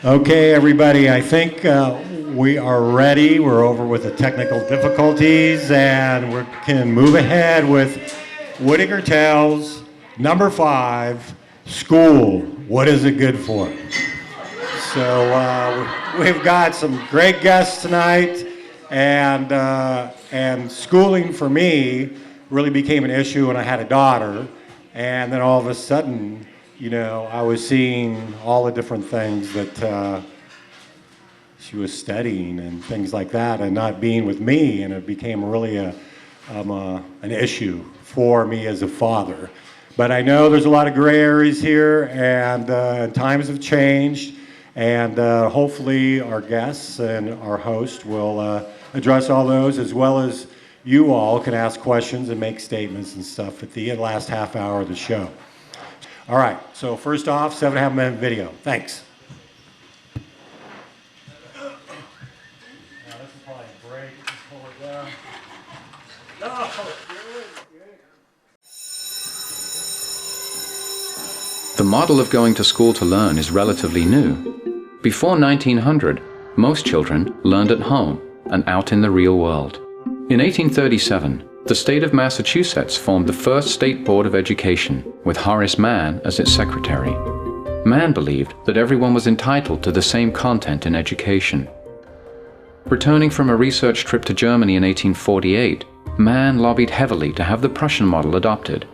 Okay, everybody, I think we are ready. We're over with the technical difficulties, and we can move ahead with Whiteaker Tales, number 5, School. What is it good for? So we've got some great guests tonight, and schooling for me really became an issue when I had a daughter, and then all of a sudden, you know, I was seeing all the different things that she was studying and things like that, and not being with me, and it became really an issue for me as a father. But I know there's a lot of gray areas here, and times have changed, and hopefully our guests and our host will address all those, as well as you all can ask questions and make statements and stuff at the last half hour of the show. All right, so first off, 7.5 minute video. Thanks. Now this is probably a break. Just pull it down. No, The model of going to school to learn is relatively new. Before 1900, most children learned at home and out in the real world. In 1837, the state of Massachusetts formed the first state board of education, with Horace Mann as its secretary. Mann believed that everyone was entitled to the same content in education. Returning from a research trip to Germany in 1848, Mann lobbied heavily to have the Prussian model adopted.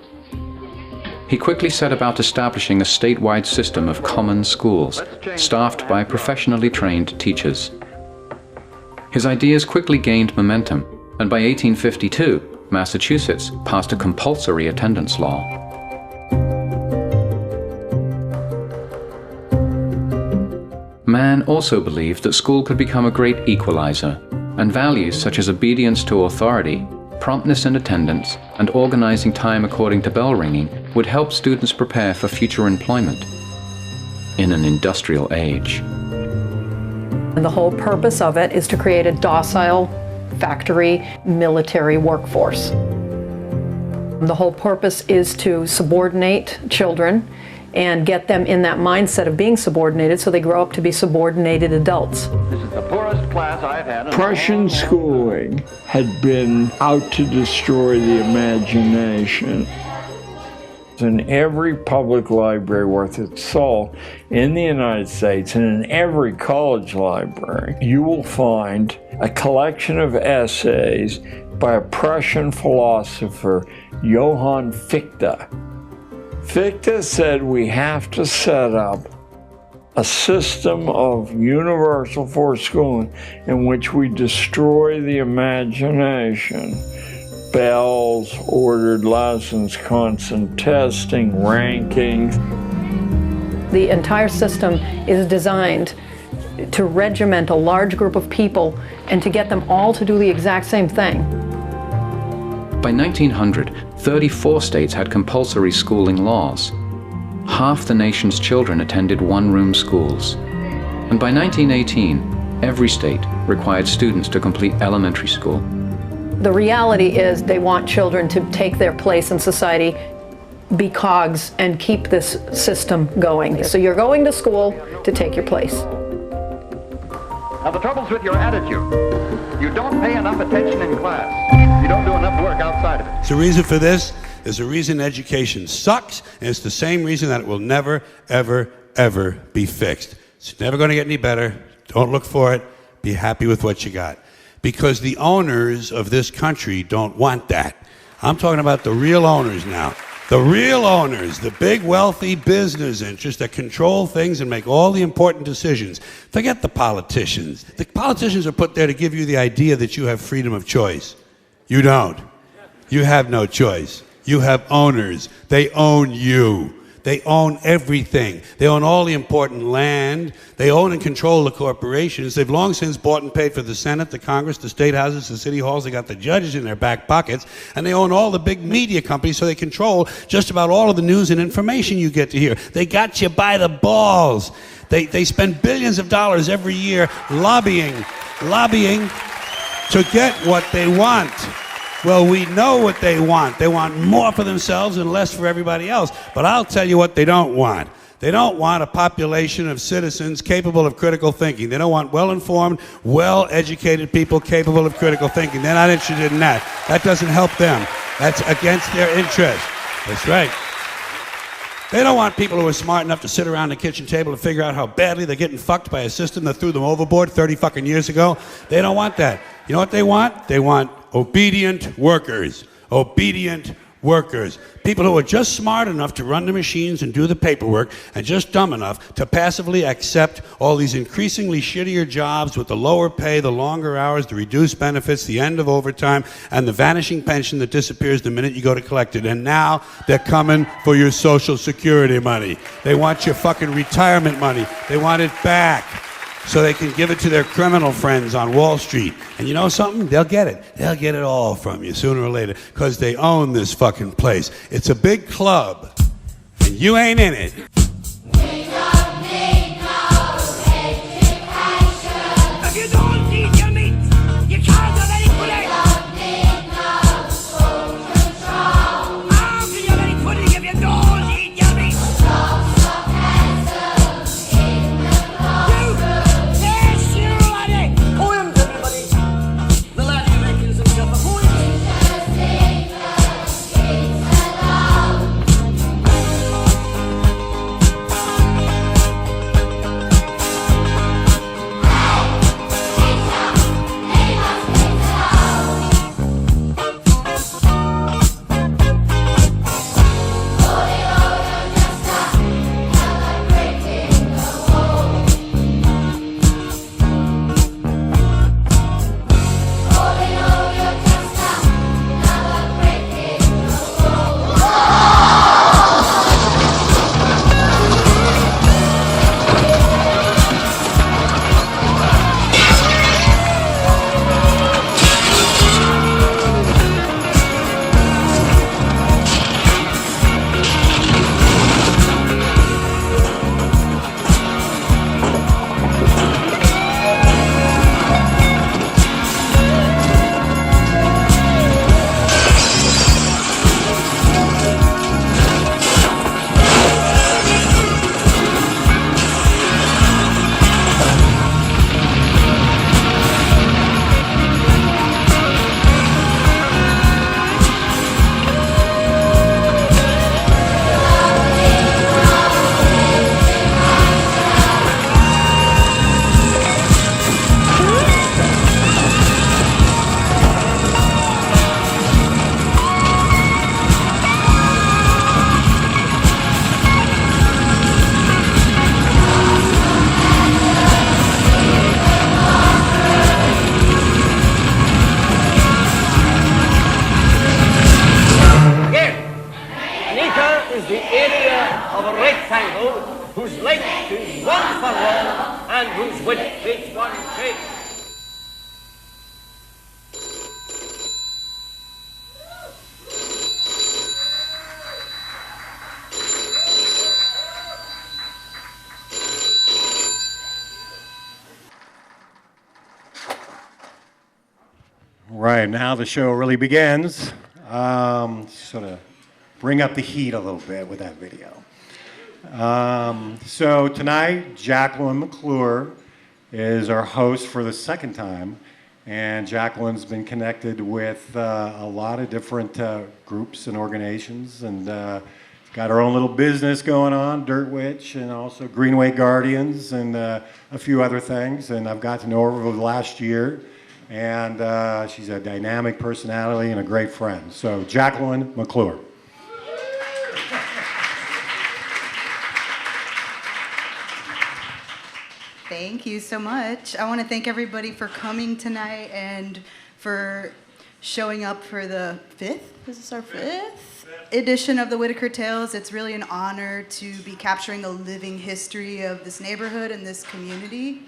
He quickly set about establishing a statewide system of common schools, staffed by professionally trained teachers. His ideas quickly gained momentum, and by 1852, Massachusetts passed a compulsory attendance law. Mann also believed that school could become a great equalizer, and values such as obedience to authority, promptness in attendance, and organizing time according to bell ringing would help students prepare for future employment in an industrial age. And the whole purpose of it is to create a docile factory military workforce. The whole purpose is to subordinate children and get them in that mindset of being subordinated so they grow up to be subordinated adults. This is the poorest class I've had. Prussian schooling had been out to destroy the imagination. In every public library worth its salt in the United States, and in every college library, you will find a collection of essays by a Prussian philosopher, Johann Fichte. Fichte said we have to set up a system of universal forced schooling in which we destroy the imagination. Bells, ordered lessons, constant testing, rankings. The entire system is designed to regiment a large group of people and to get them all to do the exact same thing. By 1900, 34 states had compulsory schooling laws. Half the nation's children attended one-room schools. And by 1918, every state required students to complete elementary school. The reality is they want children to take their place in society, be cogs, and keep this system going. So you're going to school to take your place. Now the trouble's with your attitude. You don't pay enough attention in class. You don't do enough work outside of it. The reason for this is the reason education sucks, and it's the same reason that it will never, ever, ever be fixed. It's never going to get any better. Don't look for it. Be happy with what you got. Because the owners of this country don't want that. I'm talking about the real owners now. The real owners, the big wealthy business interests that control things and make all the important decisions. Forget the politicians. The politicians are put there to give you the idea that you have freedom of choice. You don't. You have no choice. You have owners. They own you. They own everything. They own all the important land. They own and control the corporations. They've long since bought and paid for the Senate, the Congress, the state houses, the city halls. They got the judges in their back pockets. And they own all the big media companies, so they control just about all of the news and information you get to hear. They got you by the balls. They spend billions of dollars every year lobbying to get what they want. Well, we know what they want. They want more for themselves and less for everybody else. But I'll tell you what they don't want. They don't want a population of citizens capable of critical thinking. They don't want well-informed, well-educated people capable of critical thinking. They're not interested in that. That doesn't help them. That's against their interest. That's right. They don't want people who are smart enough to sit around the kitchen table and figure out how badly they're getting fucked by a system that threw them overboard 30 fucking years ago. They don't want that. You know what they want? They want obedient workers. Obedient workers. People who are just smart enough to run the machines and do the paperwork and just dumb enough to passively accept all these increasingly shittier jobs with the lower pay, the longer hours, the reduced benefits, the end of overtime, and the vanishing pension that disappears the minute you go to collect it. And now they're coming for your Social Security money. They want your fucking retirement money. They want it back, so they can give it to their criminal friends on Wall Street. And you know something? They'll get it. They'll get it all from you sooner or later, because they own this fucking place. It's a big club, and you ain't in it. If you don't eat your meat, you can't have any pudding. How can you have any pudding if you don't eat your meat? Poems, everybody. The lad who makes himself a poem. Is the area of a rectangle whose length is 1 furlong and whose width is 1 cubit. Right, now the show really begins. Sort of bring up the heat a little bit with that video. So tonight, Jacqueline McClure is our host for the second time, and Jacqueline's been connected with a lot of different groups and organizations, and got her own little business going on, Dirt Witch, and also Greenway Guardians, and a few other things. And I've got to know her over the last year, and she's a dynamic personality and a great friend. So Jacqueline McClure. Thank you so much. I want to thank everybody for coming tonight and for showing up for the fifth edition of the Whiteaker Tales. It's really an honor to be capturing a living history of this neighborhood and this community.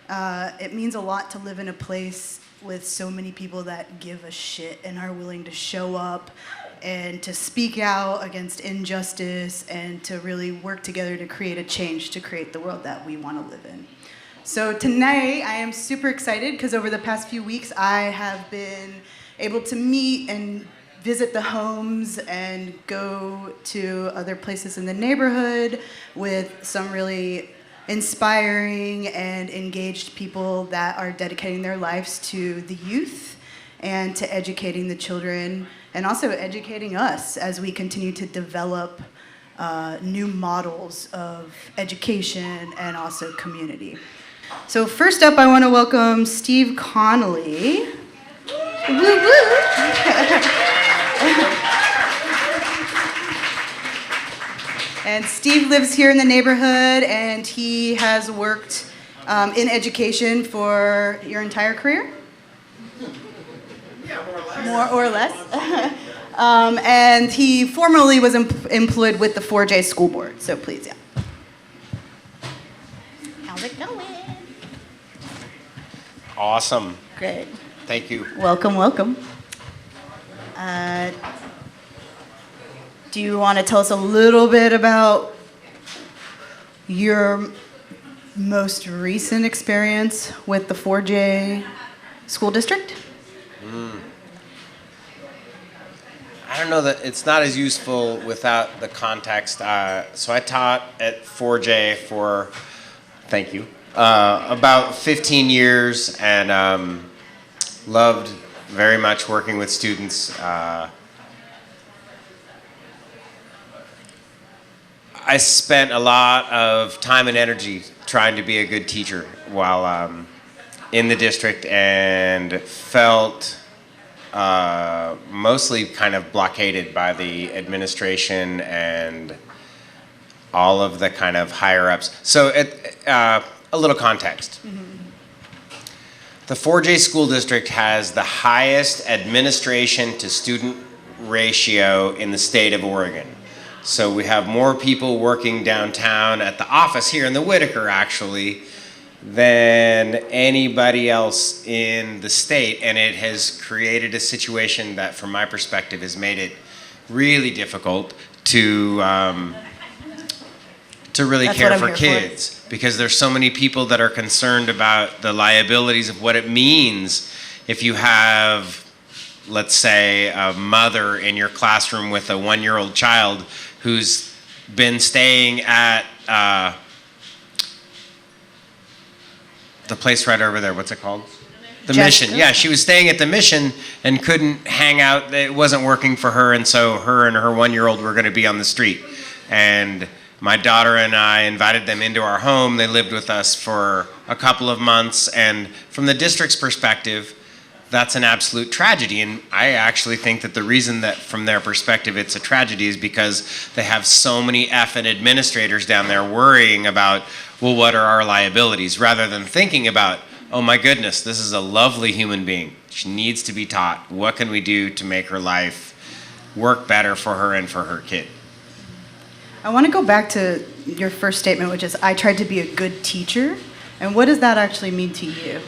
It means a lot to live in a place with so many people that give a shit and are willing to show up and to speak out against injustice and to really work together to create a change, to create the world that we want to live in. So tonight, I am super excited because over the past few weeks, I have been able to meet and visit the homes and go to other places in the neighborhood with some really inspiring and engaged people that are dedicating their lives to the youth and to educating the children, and also educating us as we continue to develop new models of education and also community. So first up, I want to welcome Steve Connley. Woo woo. And Steve lives here in the neighborhood, and he has worked in education for your entire career? Yeah, more or less. And he formerly was employed with the 4J school board, so please, yeah. How's it going? Awesome. Great. Thank you. Welcome, welcome. Do you want to tell us a little bit about your most recent experience with the 4J school district? I don't know that it's not as useful without the context. So I taught at 4J for, thank you, about 15 years, and loved very much working with students. I spent a lot of time and energy trying to be a good teacher while in the district, and felt mostly kind of blockaded by the administration and all of the kind of higher ups. So a little context. The 4J school district has the highest administration to student ratio in the state of Oregon. So we have more people working downtown at the office here in the Whiteaker, actually, than anybody else in the state, and it has created a situation that, from my perspective, has made it really difficult to really care for kids, because there's so many people that are concerned about the liabilities of what it means if you have, let's say, a mother in your classroom with a 1-year-old child who's been staying at the place right over there. What's it called? The Mission. Yeah, she was staying at the Mission and couldn't hang out. It wasn't working for her, and so her and her 1-year-old were going to be on the street. And my daughter and I invited them into our home. They lived with us for a couple of months, and from the district's perspective, that's an absolute tragedy. And I actually think that the reason that, from their perspective, it's a tragedy is because they have so many effing administrators down there worrying about, well, what are our liabilities, rather than thinking about, oh my goodness, this is a lovely human being. She needs to be taught. What can we do to make her life work better for her and for her kid? I want to go back to your first statement, which is, I tried to be a good teacher. And what does that actually mean to you?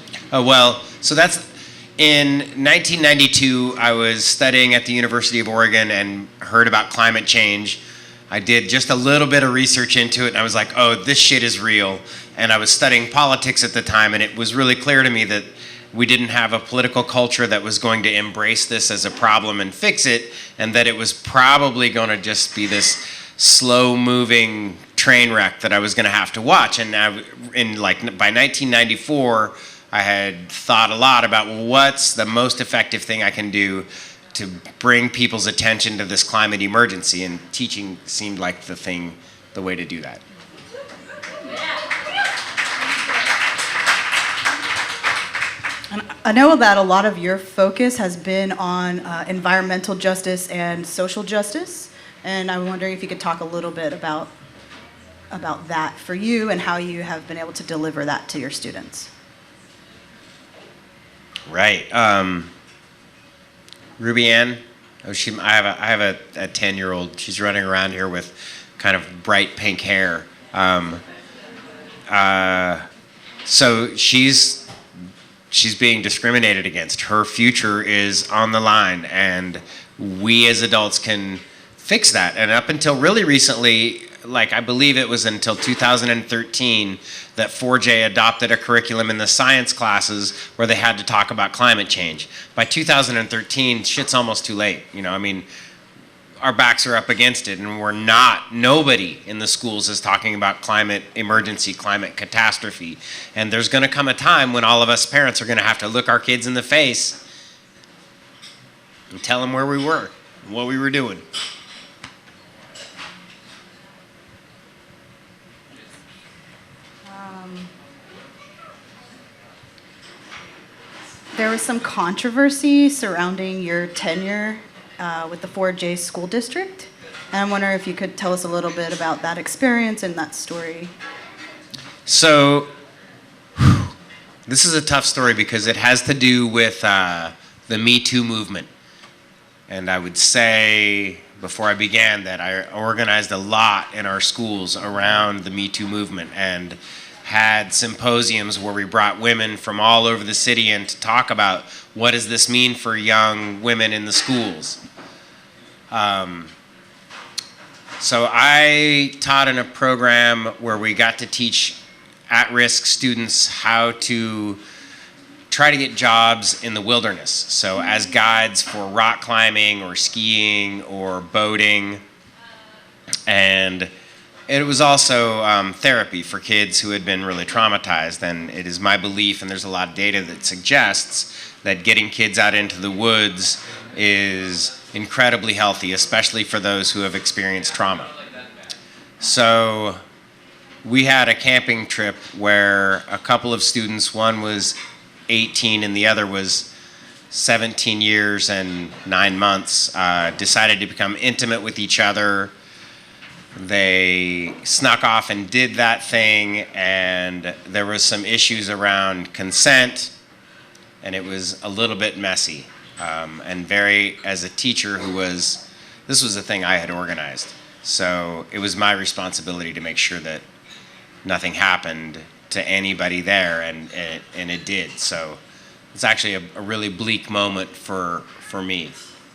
So that's, in 1992, I was studying at the University of Oregon and heard about climate change. I did just a little bit of research into it, and I was like, oh, this shit is real. And I was studying politics at the time, and it was really clear to me that we didn't have a political culture that was going to embrace this as a problem and fix it, and that it was probably going to just be this slow-moving train wreck that I was going to have to watch. And now, by 1994, I had thought a lot about what's the most effective thing I can do to bring people's attention to this climate emergency, and teaching seemed like the way to do that. And I know that a lot of your focus has been on environmental justice and social justice, and I'm wondering if you could talk a little bit about that for you and how you have been able to deliver that to your students. Right. Ruby Ann, I have a 10-year-old. She's running around here with kind of bright pink hair. So she's being discriminated against. Her future is on the line, and we as adults can fix that. And up until really recently, I believe it was until 2013 that 4J adopted a curriculum in the science classes where they had to talk about climate change. By 2013, shit's almost too late. You know, I mean, our backs are up against it, and nobody in the schools is talking about climate emergency, climate catastrophe. And there's going to come a time when all of us parents are going to have to look our kids in the face and tell them where we were and what we were doing. There was some controversy surrounding your tenure with the 4J school district. And I'm wondering if you could tell us a little bit about that experience and that story. So, this is a tough story because it has to do with the Me Too movement. And I would say, before I began, that I organized a lot in our schools around the Me Too movement and had symposiums where we brought women from all over the city in to talk about what does this mean for young women in the schools. So I taught in a program where we got to teach at-risk students how to try to get jobs in the wilderness. So as guides for rock climbing or skiing or boating. And it was also therapy for kids who had been really traumatized. And it is my belief, and there's a lot of data that suggests, that getting kids out into the woods is incredibly healthy, especially for those who have experienced trauma. So we had a camping trip where a couple of students, one was 18 and the other was 17 years and 9 months, decided to become intimate with each other. They snuck off and did that thing, and there was some issues around consent, and it was a little bit messy. And as a teacher this was a thing I had organized. So it was my responsibility to make sure that nothing happened to anybody there, and it did. So it's actually a really bleak moment for me,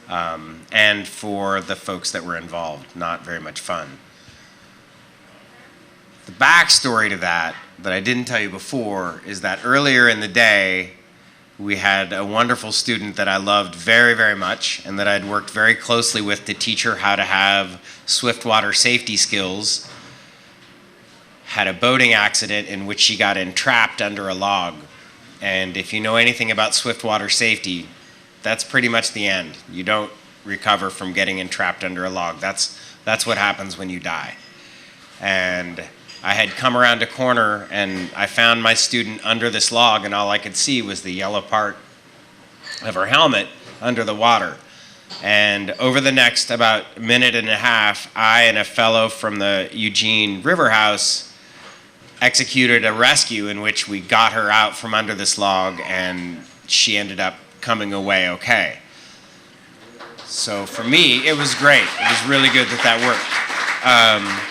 and for the folks that were involved. Not very much fun. The backstory to that I didn't tell you before is that earlier in the day, we had a wonderful student that I loved very, very much and that I'd worked very closely with to teach her how to have swiftwater safety skills. Had a boating accident in which she got entrapped under a log. And if you know anything about swiftwater safety, that's pretty much the end. You don't recover from getting entrapped under a log. That's what happens when you die. And I had come around a corner and I found my student under this log, and all I could see was the yellow part of her helmet under the water. And over the next about minute and a half, I and a fellow from the Eugene River House executed a rescue in which we got her out from under this log, and she ended up coming away okay. So for me, it was great. It was really good that worked.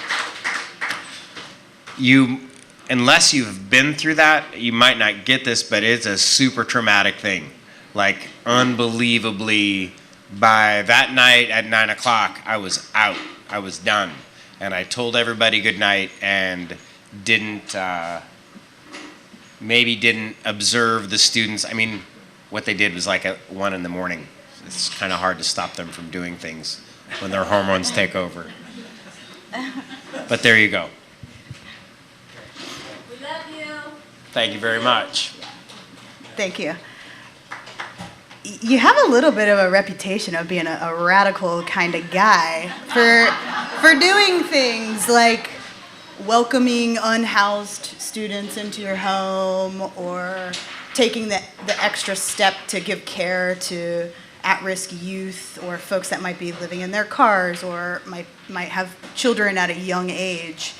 Unless you've been through that, you might not get this, but it's a super traumatic thing. Like, unbelievably, by that night at 9 o'clock, I was out. I was done. And I told everybody good night and didn't observe the students. I mean, what they did was like at 1 in the morning. It's kind of hard to stop them from doing things when their hormones take over. But there you go. We love you. Thank you very much. Thank you. You have a little bit of a reputation of being a radical kind of guy for doing things like welcoming unhoused students into your home, or taking the extra step to give care to at-risk youth or folks that might be living in their cars or might have children at a young age.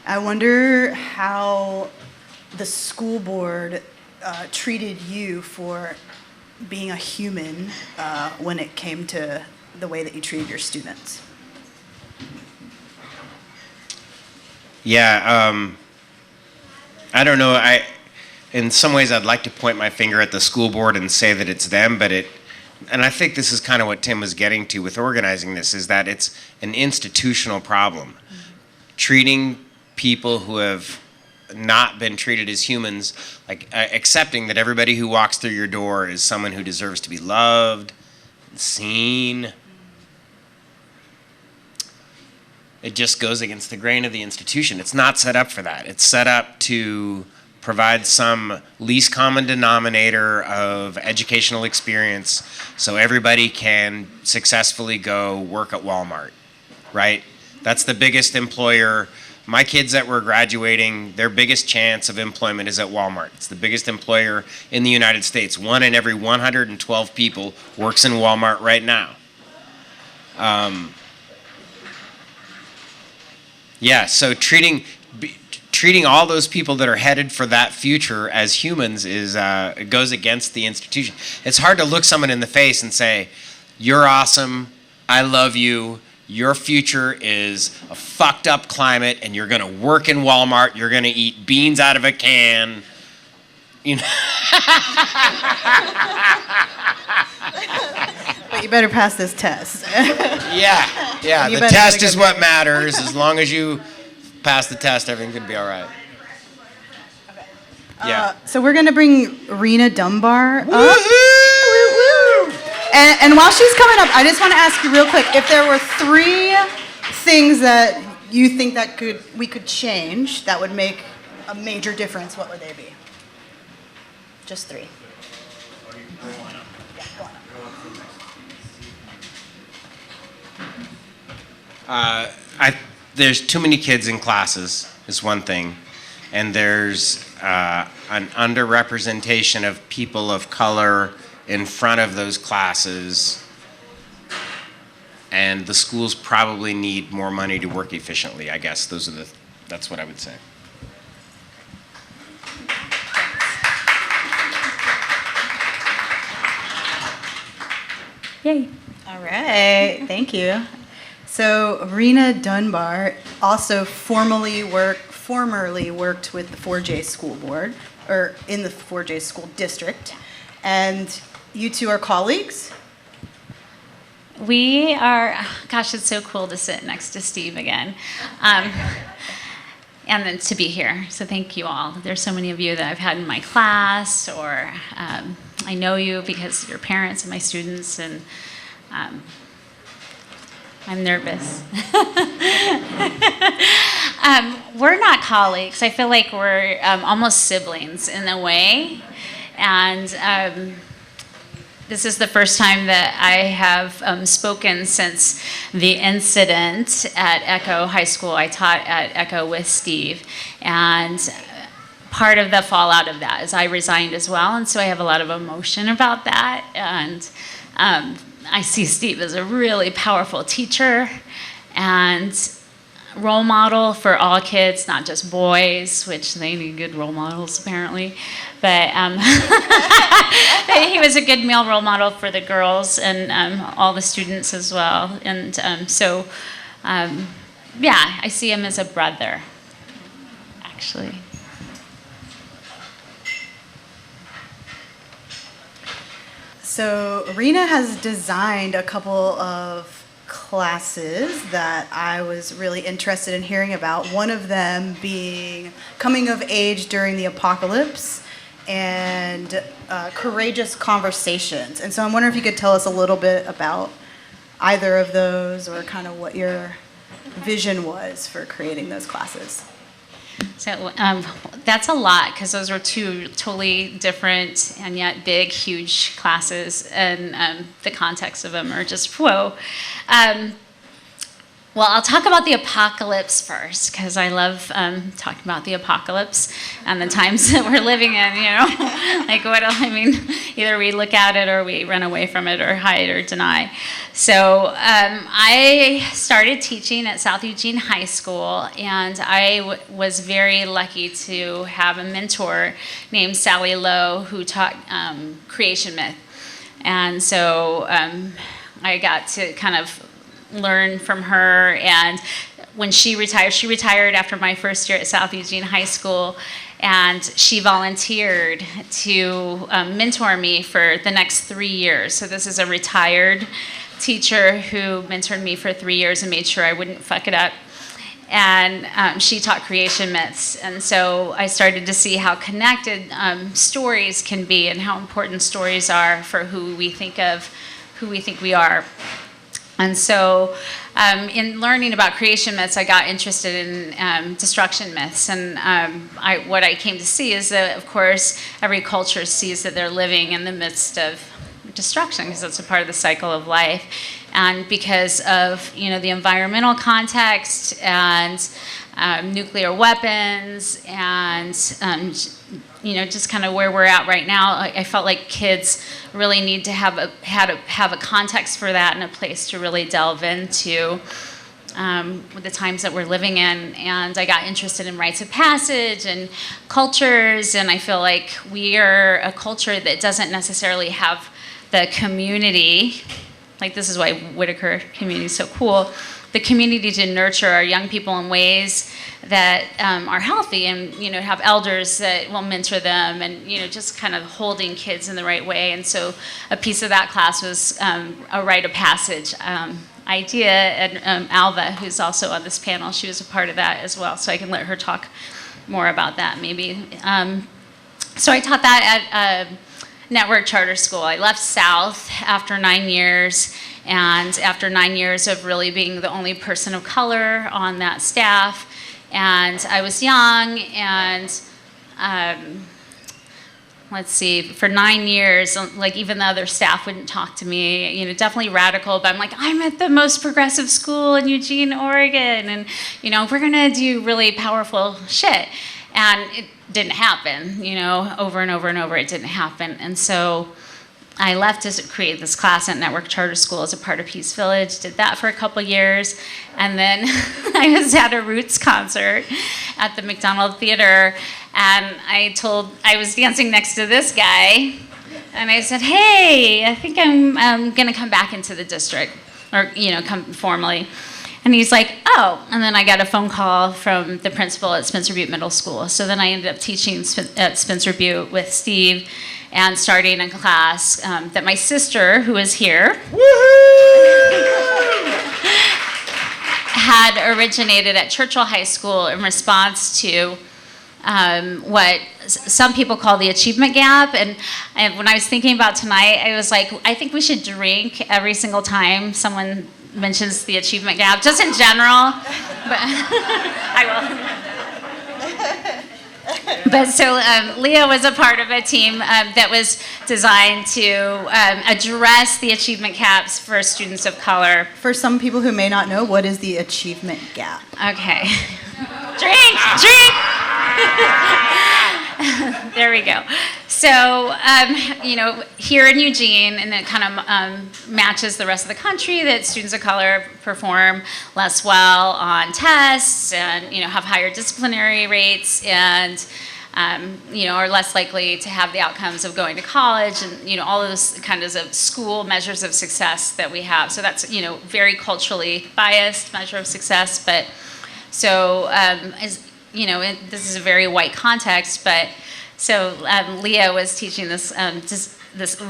I wonder how the school board treated you for being a human when it came to the way that you treated your students. Yeah, I don't know. In some ways, I'd like to point my finger at the school board and say that it's them, and I think this is kind of what Tim was getting to with organizing this, is that it's an institutional problem. treating people who have not been treated as humans, like accepting that everybody who walks through your door is someone who deserves to be loved, seen. It just goes against the grain of the institution. It's not set up for that. It's set up to provide some least common denominator of educational experience so everybody can successfully go work at Walmart, right? That's the biggest employer. My kids that were graduating, their biggest chance of employment is at Walmart. It's the biggest employer in the United States. 1 in every 112 people works in Walmart right now. Yeah, so treating all those people that are headed for that future as humans is it goes against the institution. It's hard to look someone in the face and say, "You're awesome. I love you. Your future is a fucked up climate, and you're gonna work in Walmart. You're gonna eat beans out of a can." You know. But you better pass this test. Yeah. The test is what matters. As long as you pass the test, everything's gonna be all right. Yeah. So we're gonna bring Rena Dunbar up. And while she's coming up, I just want to ask you real quick, if there were 3 things that you think that we could change that would make a major difference, what would they be? Just 3. Yeah, go on. There's too many kids in classes is one thing, and there's an underrepresentation of people of color in front of those classes, and the schools probably need more money to work efficiently. I guess that's what I would say. Yay. All right, thank you. So Rena Dunbar also formerly worked with the 4J School Board, or in the 4J School District, and you two are colleagues? We are, gosh, it's so cool to sit next to Steve again. And then to be here, so thank you all. There's so many of you that I've had in my class, or I know you because you're parents of my students, and I'm nervous. We're not colleagues. I feel like we're almost siblings in a way. And this is the first time that I have spoken since the incident at ECCO High School. I taught at ECCO with Steve. And part of the fallout of that is I resigned as well. And so I have a lot of emotion about that. And I see Steve as a really powerful teacher and role model for all kids, not just boys, which they need good role models apparently. But he was a good male role model for the girls and all the students as well. And yeah, I see him as a brother, actually. So Rena has designed a couple of classes that I was really interested in hearing about. One of them being coming of age during the apocalypse and courageous conversations. And so I'm wondering if you could tell us a little bit about either of those, or kind of what your vision was for creating those classes. So that's a lot, because those were 2 totally different and yet big, huge classes, and the context of them are just whoa. Well, I'll talk about the apocalypse first, because I love talking about the apocalypse and the times that we're living in, you know. Like, either we look at it or we run away from it or hide or deny. So I started teaching at South Eugene High School, and I was very lucky to have a mentor named Sally Lowe who taught creation myth. And so I got to kind of learn from her, and when she retired after my first year at South Eugene High School, and she volunteered to mentor me for the next 3 years. So this is a retired teacher who mentored me for 3 years and made sure I wouldn't fuck it up. and she taught creation myths. And so I started to see how connected stories can be and how important stories are for who we think we are. And so in learning about creation myths, I got interested in destruction myths. And what I came to see is that, of course, every culture sees that they're living in the midst of destruction because it's a part of the cycle of life. And because of the environmental context and nuclear weapons and just kind of where we're at right now, I felt like kids really need to have a context for that and a place to really delve into the times that we're living in. And I got interested in rites of passage and cultures, and I feel like we are a culture that doesn't necessarily have the community. Like, this is why Whiteaker community is so cool. The community to nurture our young people in ways that are healthy, and have elders that will mentor them, and just kind of holding kids in the right way. And so a piece of that class was a rite of passage idea. And Alva, who's also on this panel, she was a part of that as well. So I can let her talk more about that maybe. So I taught that at Network Charter School. I left South after 9 years, and after 9 years of really being the only person of color on that staff. And I was young, and let's see, for 9 years, like, even the other staff wouldn't talk to me, definitely radical, but I'm like, I'm at the most progressive school in Eugene, Oregon, and we're gonna do really powerful shit. And it didn't happen, over and over and over, it didn't happen. And so I left to create this class at Network Charter School as a part of Peace Village, did that for a couple years, and then I was at a Roots concert at the McDonald Theater, and I was dancing next to this guy, and I said, hey, I think I'm gonna come back into the district, or come formally. And he's like, oh, and then I got a phone call from the principal at Spencer Butte Middle School. So then I ended up teaching at Spencer Butte with Steve and starting a class that my sister, who is here, had originated at Churchill High School in response to what some people call the achievement gap. And when I was thinking about tonight, I was like, I think we should drink every single time someone mentions the achievement gap, just in general. But I will. But so Leah was a part of a team that was designed to address the achievement gaps for students of color. For some people who may not know, what is the achievement gap? Okay. Drink! There we go. So, here in Eugene, and it kind of matches the rest of the country, that students of color perform less well on tests and, have higher disciplinary rates and, are less likely to have the outcomes of going to college and, all of those kinds of school measures of success that we have. So that's, very culturally biased measure of success. But so, this is a very white context, but so Leah was teaching this, well,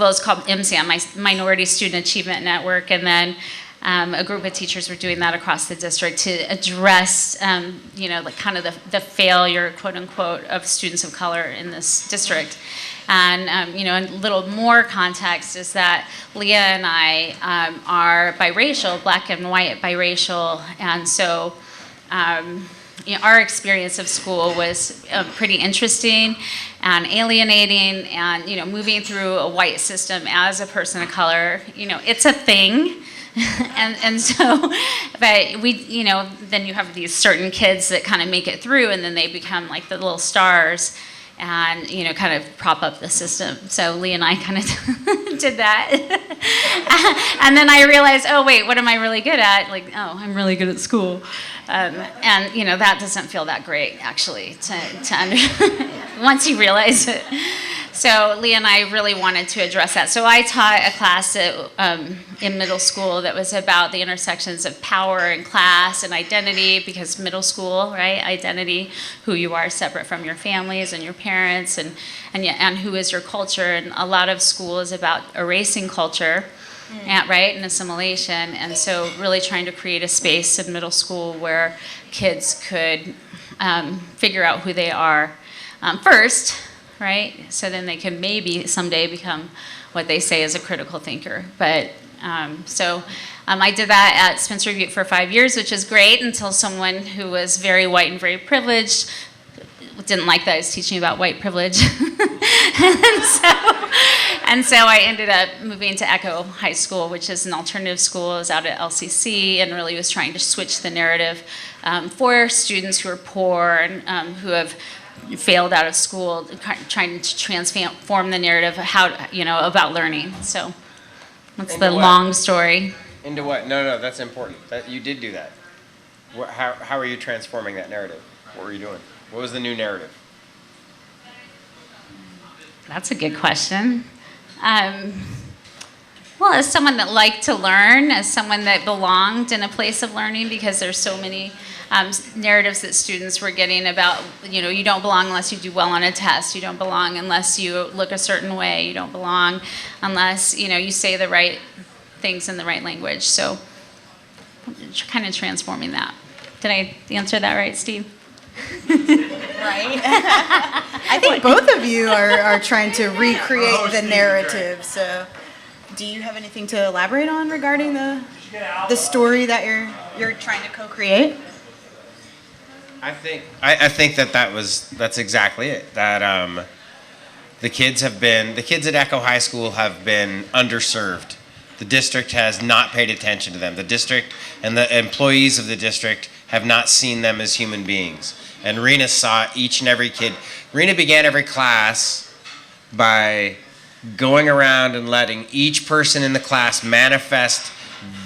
it's called MSAN, Minority Student Achievement Network, and then a group of teachers were doing that across the district to address, like kind of the failure, quote unquote, of students of color in this district. And, a little more context is that Leah and I are biracial, black and white biracial, and so our experience of school was pretty interesting and alienating, and moving through a white system as a person of color, it's a thing. and so, but we, then you have these certain kids that kind of make it through, and then they become like the little stars and, kind of prop up the system. So Lee and I kind of did that. And then I realized, oh, wait, what am I really good at? Like, oh, I'm really good at school. And, that doesn't feel that great, actually, once you realize it. So Lee and I really wanted to address that. So I taught a class in middle school that was about the intersections of power and class and identity, because middle school, right, identity, who you are separate from your families and your parents, and who is your culture. And a lot of school is about erasing culture. right, and assimilation. And so really trying to create a space in middle school where kids could figure out who they are first, right? So then they can maybe someday become what they say is a critical thinker. But I did that at Spencer Butte for 5 years, which is great, until someone who was very white and very privileged didn't like that I was teaching about white privilege. and so I ended up moving to ECCO High School, which is an alternative school. I was out at LCC and really was trying to switch the narrative for students who are poor and who have failed out of school, trying to transform the narrative about learning. So that's the long story. Into what? No, that's important. You did do that. How are you transforming that narrative? What were you doing? What was the new narrative? That's a good question. Well, as someone that liked to learn, as someone that belonged in a place of learning, because there's so many narratives that students were getting about, you don't belong unless you do well on a test. You don't belong unless you look a certain way. You don't belong unless, you say the right things in the right language. So kind of transforming that. Did I answer that right, Steve? Right. I think both of you are trying to recreate the narrative. So, do you have anything to elaborate on regarding the story that you're trying to co-create? I think that's exactly it. That the kids at ECCO High School have been underserved. The district has not paid attention to them. The district and the employees of the district have not seen them as human beings. And Rena saw each and every kid. Rena began every class by going around and letting each person in the class manifest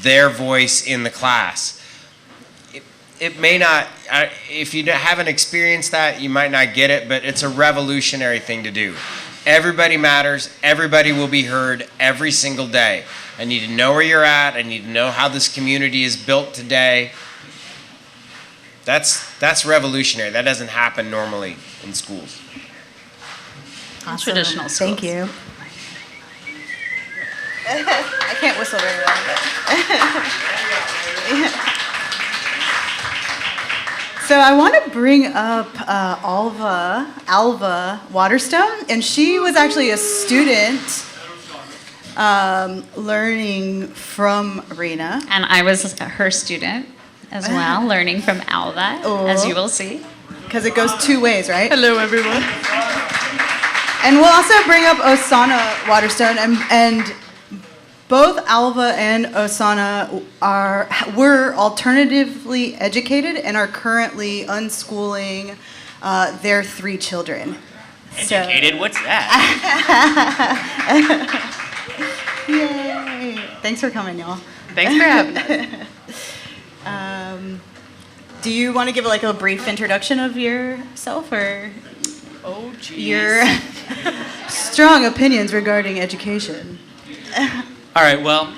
their voice in the class. It may not, if you haven't experienced that, you might not get it, but it's a revolutionary thing to do. Everybody matters. Everybody will be heard every single day. I need to know where you're at. I need to know how this community is built today. That's revolutionary. That doesn't happen normally in schools. Awesome. Traditional schools. Thank you. I can't whistle very well. So I want to bring up ALVA Waterstone, and she was actually a student learning from Rena. And I was her student as well, learning from ALVA, as you will see. Because it goes two ways, right? Hello, everyone. And we'll also bring up OSANA Waterstone, and both ALVA and OSANA were alternatively educated and are currently unschooling their 3 children. Educated? What's that? Yay! Thanks for coming, y'all. Thanks for having us. Do you want to give a brief introduction of yourself, or your strong opinions regarding education? All right, well,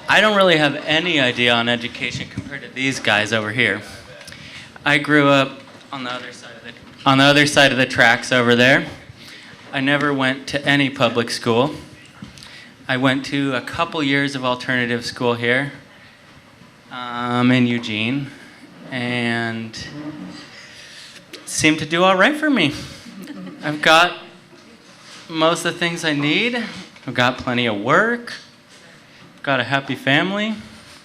I don't really have any idea on education compared to these guys over here. I grew up on the other side of the tracks over there. I never went to any public school. I went to a couple years of alternative school here in Eugene, and seemed to do all right for me. I've got most of the things I need. I've got plenty of work. I've got a happy family.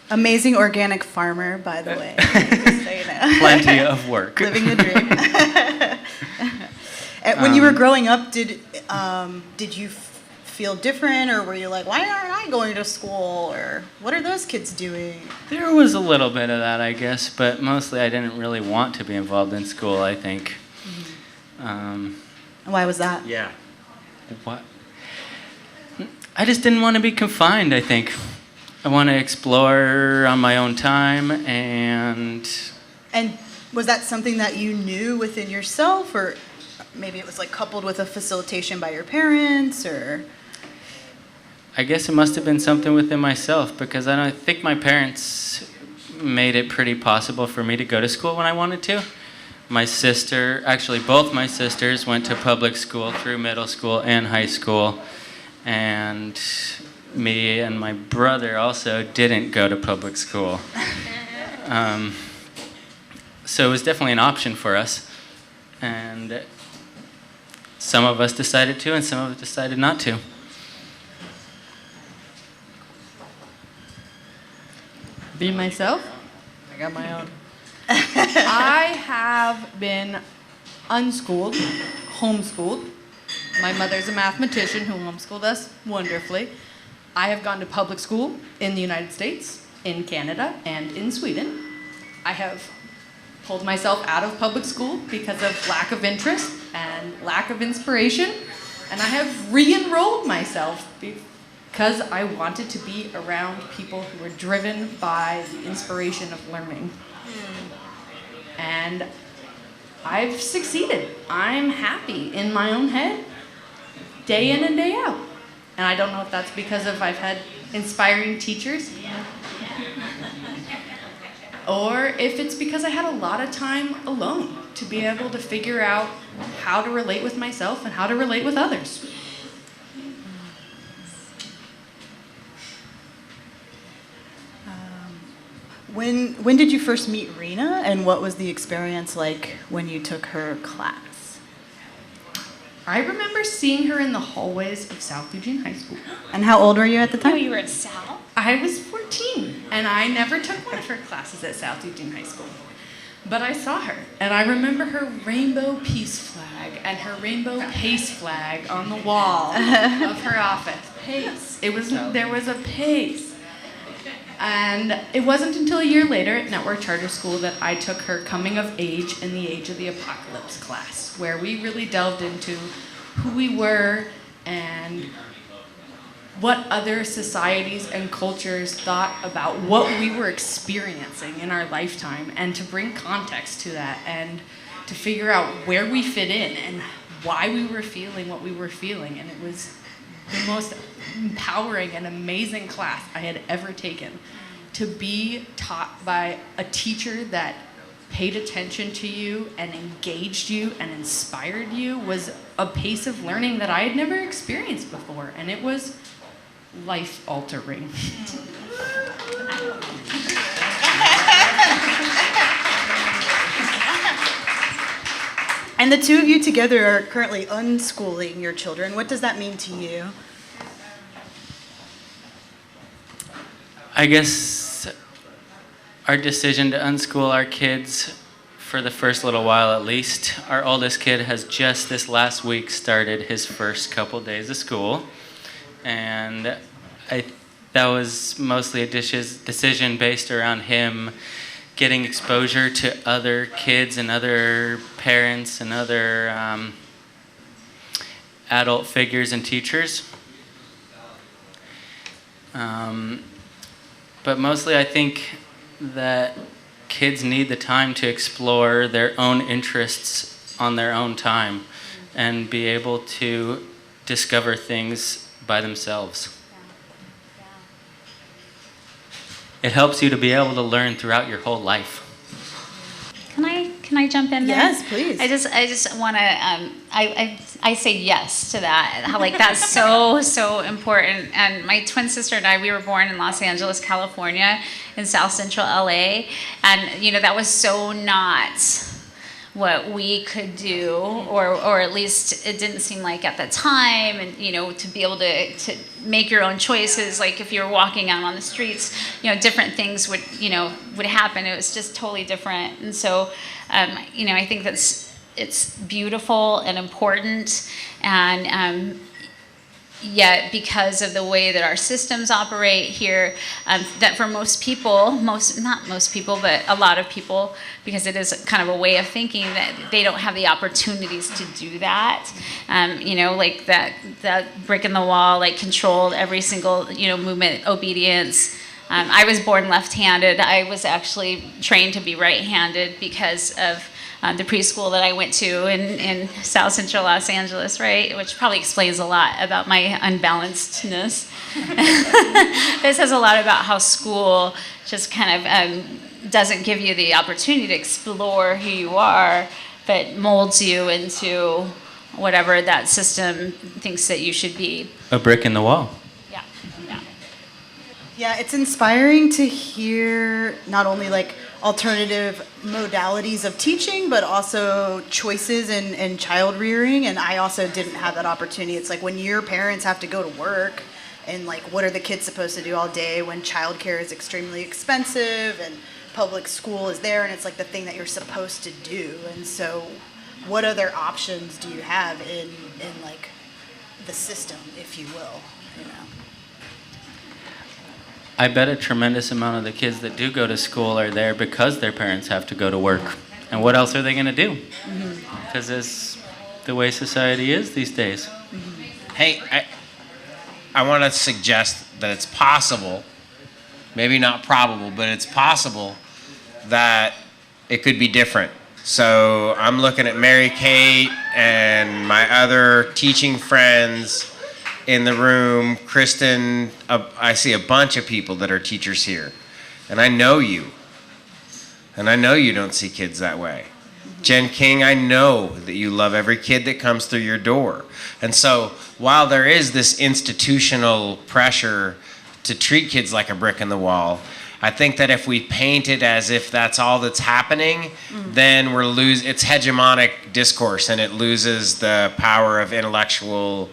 Amazing organic farmer, by the way. Just so you know. Plenty of work. Living the dream. When you were growing up, did you feel different, or were you like, why aren't I going to school, or what are those kids doing? There was a little bit of that, I guess, but mostly I didn't really want to be involved in school, I think. Why was that? Yeah. What? I just didn't want to be confined, I think. I want to explore on my own time, and was that something that you knew within yourself, or maybe it was coupled with a facilitation by your parents, or? I guess it must have been something within myself, because I don't think my parents made it pretty possible for me to go to school when I wanted to. My sister, actually both my sisters, went to public school through middle school and high school, and me and my brother also didn't go to public school. So it was definitely an option for us. And some of us decided to, and some of us decided not to. Be myself. I got my own. I have been unschooled, homeschooled. My mother's a mathematician who homeschooled us wonderfully. I have gone to public school in the United States, in Canada, and in Sweden. I have pulled myself out of public school because of lack of interest and lack of inspiration, and I have re-enrolled myself because I wanted to be around people who were driven by the inspiration of learning. And I've succeeded. I'm happy in my own head, day in and day out. And I don't know if that's because of I've had inspiring teachers, or if it's because I had a lot of time alone to be able to figure out how to relate with myself and how to relate with others. When did you first meet Rena, and what was the experience like when you took her class? I remember seeing her in the hallways of South Eugene High School. And how old were you at the time? Oh, you were at South? I was 14, and I never took one of her classes at South Eugene High School. But I saw her, and I remember her rainbow peace flag and her rainbow PACE flag on the wall of her office. PACE. There was a PACE. And it wasn't until a year later at Network Charter School that I took her Coming of Age in the Age of the Apocalypse class, where we really delved into who we were and what other societies and cultures thought about what we were experiencing in our lifetime, and to bring context to that and to figure out where we fit in and why we were feeling what we were feeling. And it was the most empowering and amazing class I had ever taken. To be taught by a teacher that paid attention to you and engaged you and inspired you was a pace of learning that I had never experienced before, and it was life-altering. And the two of you together are currently unschooling your children. What does that mean to you? I guess our decision to unschool our kids for the first little while at least. Our oldest kid has just this last week started his first couple days of school. And that was mostly a decision based around him getting exposure to other kids and other parents and other adult figures and teachers. But mostly I think that kids need the time to explore their own interests on their own time and be able to discover things by themselves. It helps you to be able to learn throughout your whole life. Can I jump in there? Yes, please. I just want to. I say yes to that. How like that's so important. And my twin sister and I, we were born in Los Angeles, California, in South Central LA, and that was so not what we could do, or at least it didn't seem like at the time. And to be able to make your own choices, like if you were walking out on the streets, different things would happen. It was just totally different. And so I think it's beautiful and important, and yet because of the way that our systems operate here, that for most people, not most people, but a lot of people, because it is kind of a way of thinking, that they don't have the opportunities to do that. Like that brick in the wall, like controlled every single, movement, obedience. I was born left-handed. I was actually trained to be right-handed because of the preschool that I went to in South Central Los Angeles, right? Which probably explains a lot about my unbalancedness. This says a lot about how school just kind of doesn't give you the opportunity to explore who you are, but molds you into whatever that system thinks that you should be. A brick in the wall. Yeah, yeah. Yeah, it's inspiring to hear not only like alternative modalities of teaching, but also choices in child rearing. And I also didn't have that opportunity. It's like when your parents have to go to work, and like what are the kids supposed to do all day when childcare is extremely expensive and public school is there, and it's like the thing that you're supposed to do. And so what other options do you have in like the system, if you will, you know? I bet a tremendous amount of the kids that do go to school are there because their parents have to go to work. And what else are they going to do? Because it's the way society is these days. Hey, I want to suggest that it's possible, maybe not probable, but it's possible that it could be different. So I'm looking at Mary Kate and my other teaching friends in the room. Kristen, I see a bunch of people that are teachers here. And I know you. And I know you don't see kids that way. Jen King, I know that you love every kid that comes through your door. And so while there is this institutional pressure to treat kids like a brick in the wall, I think that if we paint it as if that's all that's happening, then it's hegemonic discourse, and it loses the power of intellectually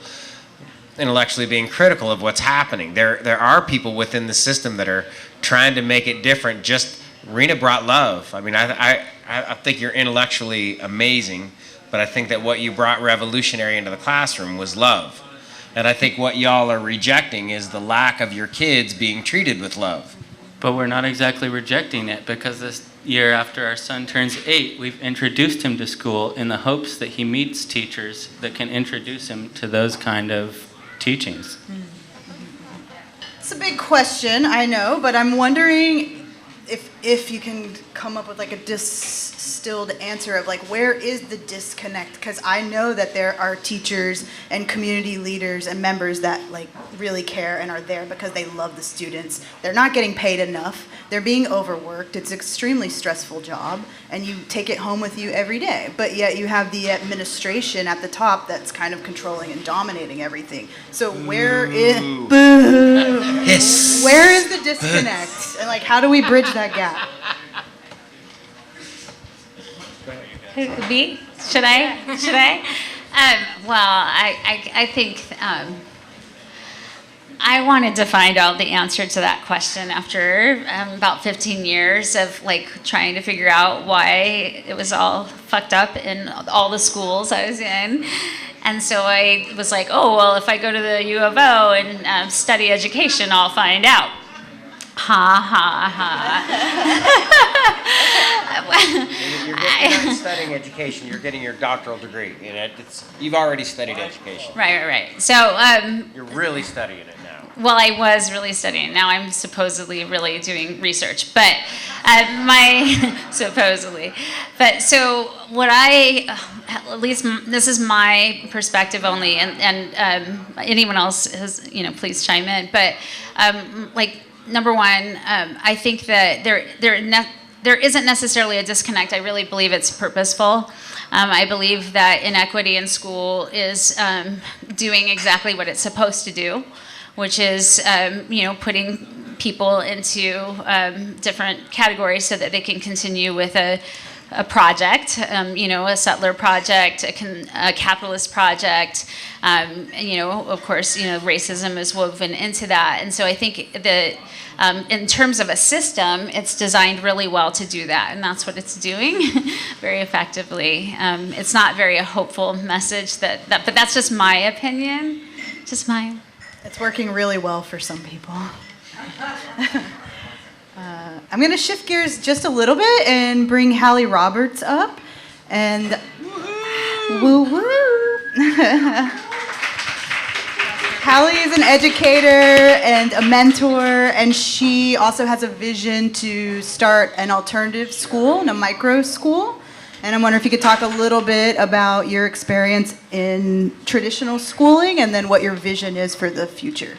being critical of what's happening. There are people within the system that are trying to make it different. Just Rena brought love. I mean, I think you're intellectually amazing, but I think that what you brought revolutionary into the classroom was love. And I think what y'all are rejecting is the lack of your kids being treated with love. But we're not exactly rejecting it, because this year after our son turns 8, we've introduced him to school in the hopes that he meets teachers that can introduce him to those kind of teachings. It's a big question, I know, but I'm wondering if you can come up with like a distilled answer of like, where is the disconnect? Because I know that there are teachers and community leaders and members that like really care and are there because they love the students. They're not getting paid enough. They're being overworked. It's an extremely stressful job, and you take it home with you every day. But yet you have the administration at the top that's kind of controlling and dominating everything. So where is where is the disconnect? And like, how do we bridge that gap? Me? Should I? Well, I think I wanted to find out the answer to that question after about 15 years of like trying to figure out why it was all fucked up in all the schools I was in. And so I was like, oh, well, if I go to the U of O and study education, I'll find out. Ha, ha, ha. You're not studying education, you're getting your doctoral degree. You know, you've already studied education. Right. So you're really studying it now. Well, I was really studying. Now I'm supposedly really doing research, but supposedly. But so what at least this is my perspective only, and anyone else has, please chime in. But number one, I think that there isn't necessarily a disconnect. I really believe it's purposeful. I believe that inequity in school is doing exactly what it's supposed to do, which is putting people into different categories so that they can continue with a project, a settler project, a capitalist project. Of course, racism is woven into that. And so I think that in terms of a system, it's designed really well to do that. And that's what it's doing very effectively. It's not very a hopeful message, but that's just my opinion. Just mine. It's working really well for some people. I'm going to shift gears just a little bit and bring Hallie Roberts up. And woo-woo. Hallie is an educator and a mentor, and she also has a vision to start an alternative school and a micro school. And I'm wondering if you could talk a little bit about your experience in traditional schooling and then what your vision is for the future.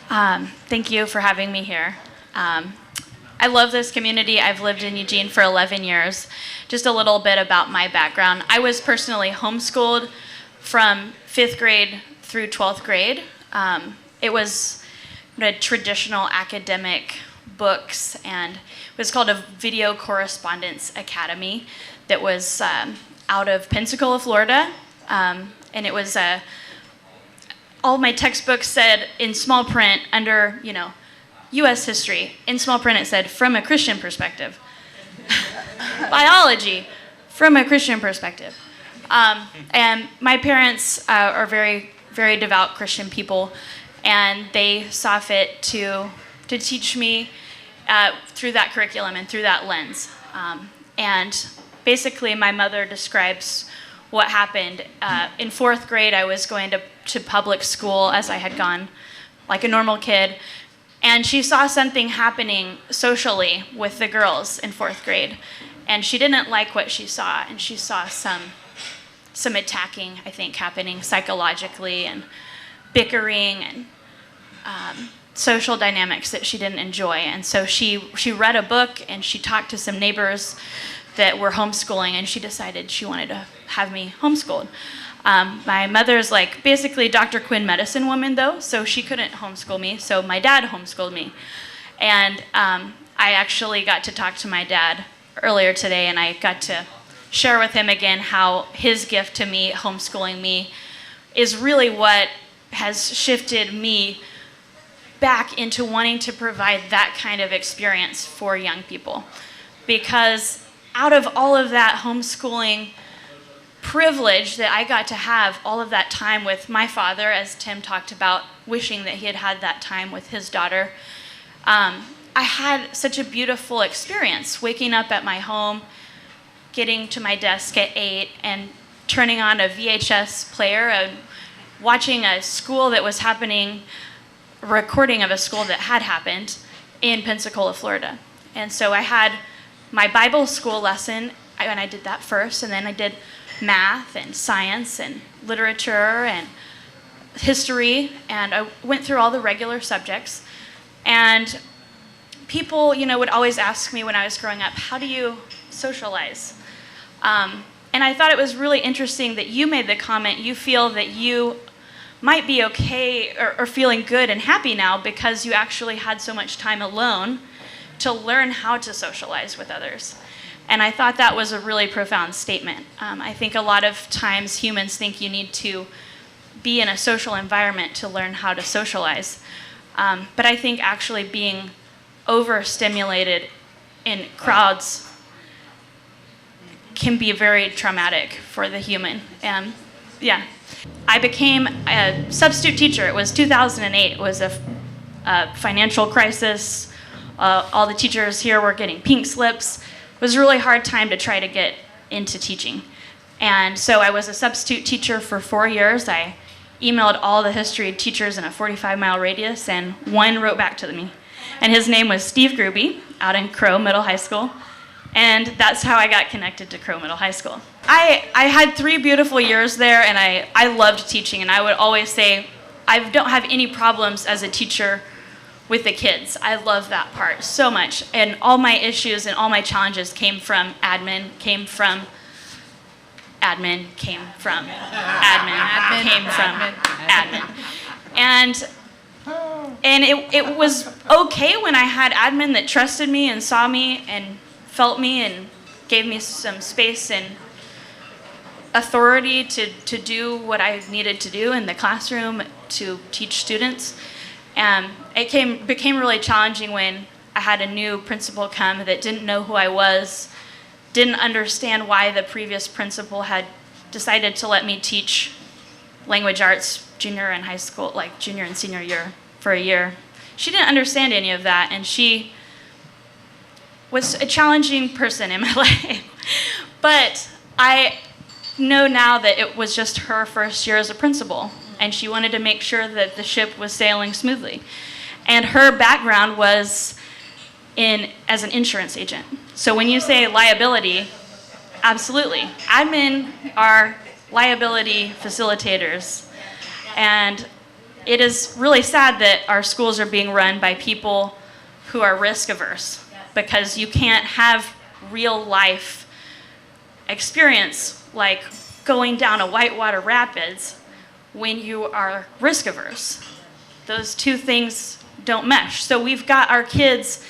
Thank you for having me here. I love this community. I've lived in Eugene for 11 years. Just a little bit about my background. I was personally homeschooled from 5th grade through 12th grade. It was a traditional academic books, and it was called a Video Correspondence Academy that was out of Pensacola, Florida, and it was all my textbooks said in small print under, you know, U.S. history. In small print it said, from a Christian perspective. Biology, from a Christian perspective. And my parents are very, very devout Christian people, and they saw fit to teach me through that curriculum and through that lens. And basically my mother describes what happened. In 4th grade, I was going to public school, as I had gone like a normal kid, and she saw something happening socially with the girls in 4th grade, and she didn't like what she saw, and she saw some attacking, I think, happening psychologically, and bickering, and social dynamics that she didn't enjoy. And so she read a book, and she talked to some neighbors that were homeschooling, and she decided she wanted to have me homeschooled. My mother's like basically Dr. Quinn medicine woman though, so she couldn't homeschool me, so my dad homeschooled me. And I actually got to talk to my dad earlier today, and I got to share with him again how his gift to me, homeschooling me, is really what has shifted me back into wanting to provide that kind of experience for young people. Because out of all of that homeschooling privilege that I got to have, all of that time with my father, as Tim talked about, wishing that he had had that time with his daughter, I had such a beautiful experience waking up at my home, getting to my desk at 8 and turning on a VHS player and watching a school that was happening, a recording of a school that had happened in Pensacola, Florida. And so I had my Bible school lesson, and I did that first, and then I did math and science and literature and history, and I went through all the regular subjects. And people, you know, would always ask me when I was growing up, how do you socialize? And I thought it was really interesting that you made the comment, you feel that you might be okay or feeling good and happy now because you actually had so much time alone to learn how to socialize with others. And I thought that was a really profound statement. I think a lot of times humans think you need to be in a social environment to learn how to socialize. But I think actually being overstimulated in crowds can be very traumatic for the human. Yeah. I became a substitute teacher. It was 2008. It was a financial crisis. All the teachers here were getting pink slips. It was a really hard time to try to get into teaching. And so I was a substitute teacher for 4 years. I emailed all the history teachers in a 45-mile radius, and one wrote back to me. And his name was Steve Gruby, out in Crow Middle High School. And that's how I got connected to Crow Middle High School. I had 3 beautiful years there, and I loved teaching. And I would always say, I don't have any problems as a teacher with the kids. I love that part so much. And all my issues and all my challenges came from admin, came from admin. And it was okay when I had admin that trusted me and saw me and felt me and gave me some space and authority to do what I needed to do in the classroom to teach students. It became really challenging when I had a new principal come that didn't know who I was, didn't understand why the previous principal had decided to let me teach language arts junior and high school, like junior and senior year for a year. She didn't understand any of that, and she was a challenging person in my life. But I know now that it was just her first year as a principal, and she wanted to make sure that the ship was sailing smoothly. And her background was as an insurance agent. So when you say liability, absolutely. Admin are liability facilitators. And it is really sad that our schools are being run by people who are risk averse, because you can't have real life experience like going down a whitewater rapids when you are risk averse. Those two things don't mesh. So we've got our kids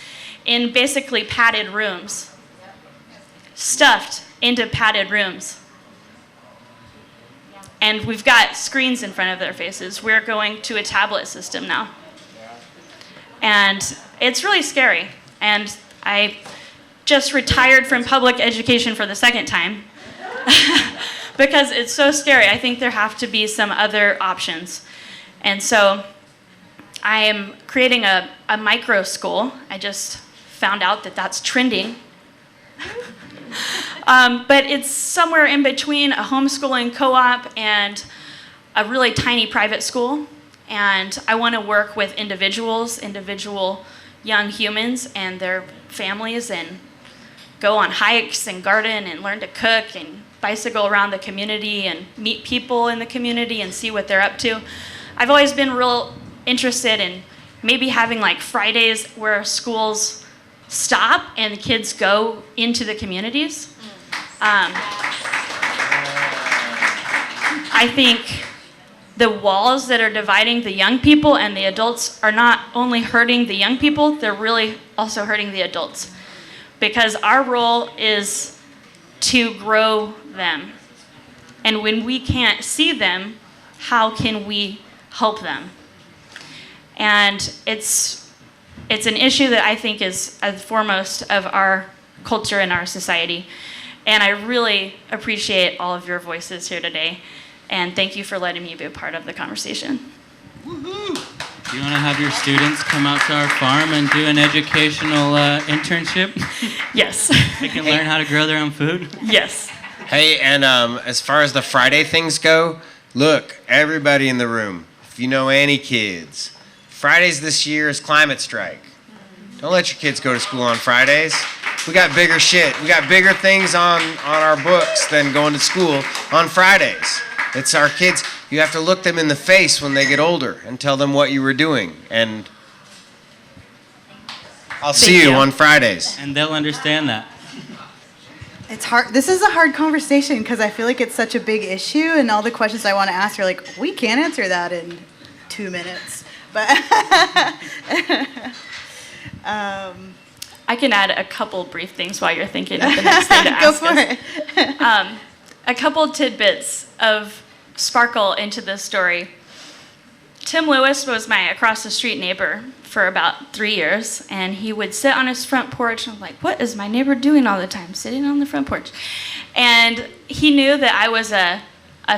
in basically padded rooms, stuffed into padded rooms. And we've got screens in front of their faces. We're going to a tablet system now. And it's really scary. And I just retired from public education for the second time because it's so scary. I think there have to be some other options. And so I am creating a micro school. I just found out that that's trending. But it's somewhere in between a homeschooling co-op and a really tiny private school. And I want to work with individual young humans and their families, and go on hikes and garden and learn to cook and bicycle around the community and meet people in the community and see what they're up to. I've always been real interested in maybe having like Fridays where schools stop and the kids go into the communities. I think the walls that are dividing the young people and the adults are not only hurting the young people, they're really also hurting the adults. Because our role is to grow them. And when we can't see them, how can we help them? And it's an issue that I think is at the foremost of our culture and our society. And I really appreciate all of your voices here today. And thank you for letting me be a part of the conversation. Woohoo! Do you want to have your students come out to our farm and do an educational internship? Yes. They can learn how to grow their own food? Yes. Hey, and as far as the Friday things go, look, everybody in the room, if you know any kids, Fridays this year is climate strike. Don't let your kids go to school on Fridays. We got bigger shit. We got bigger things on our books than going to school on Fridays. It's our kids. You have to look them in the face when they get older and tell them what you were doing. And I'll see you on Fridays. And they'll understand that. It's hard. This is a hard conversation because I feel like it's such a big issue, and all the questions I want to ask are like, we can't answer that in 2 minutes. But I can add a couple brief things while you're thinking of the next thing to ask us. Go for it. A couple tidbits of sparkle into this story. Tim Lewis was my across the street neighbor for about 3 years, and he would sit on his front porch, and I'm like, what is my neighbor doing all the time, sitting on the front porch? And he knew that I was a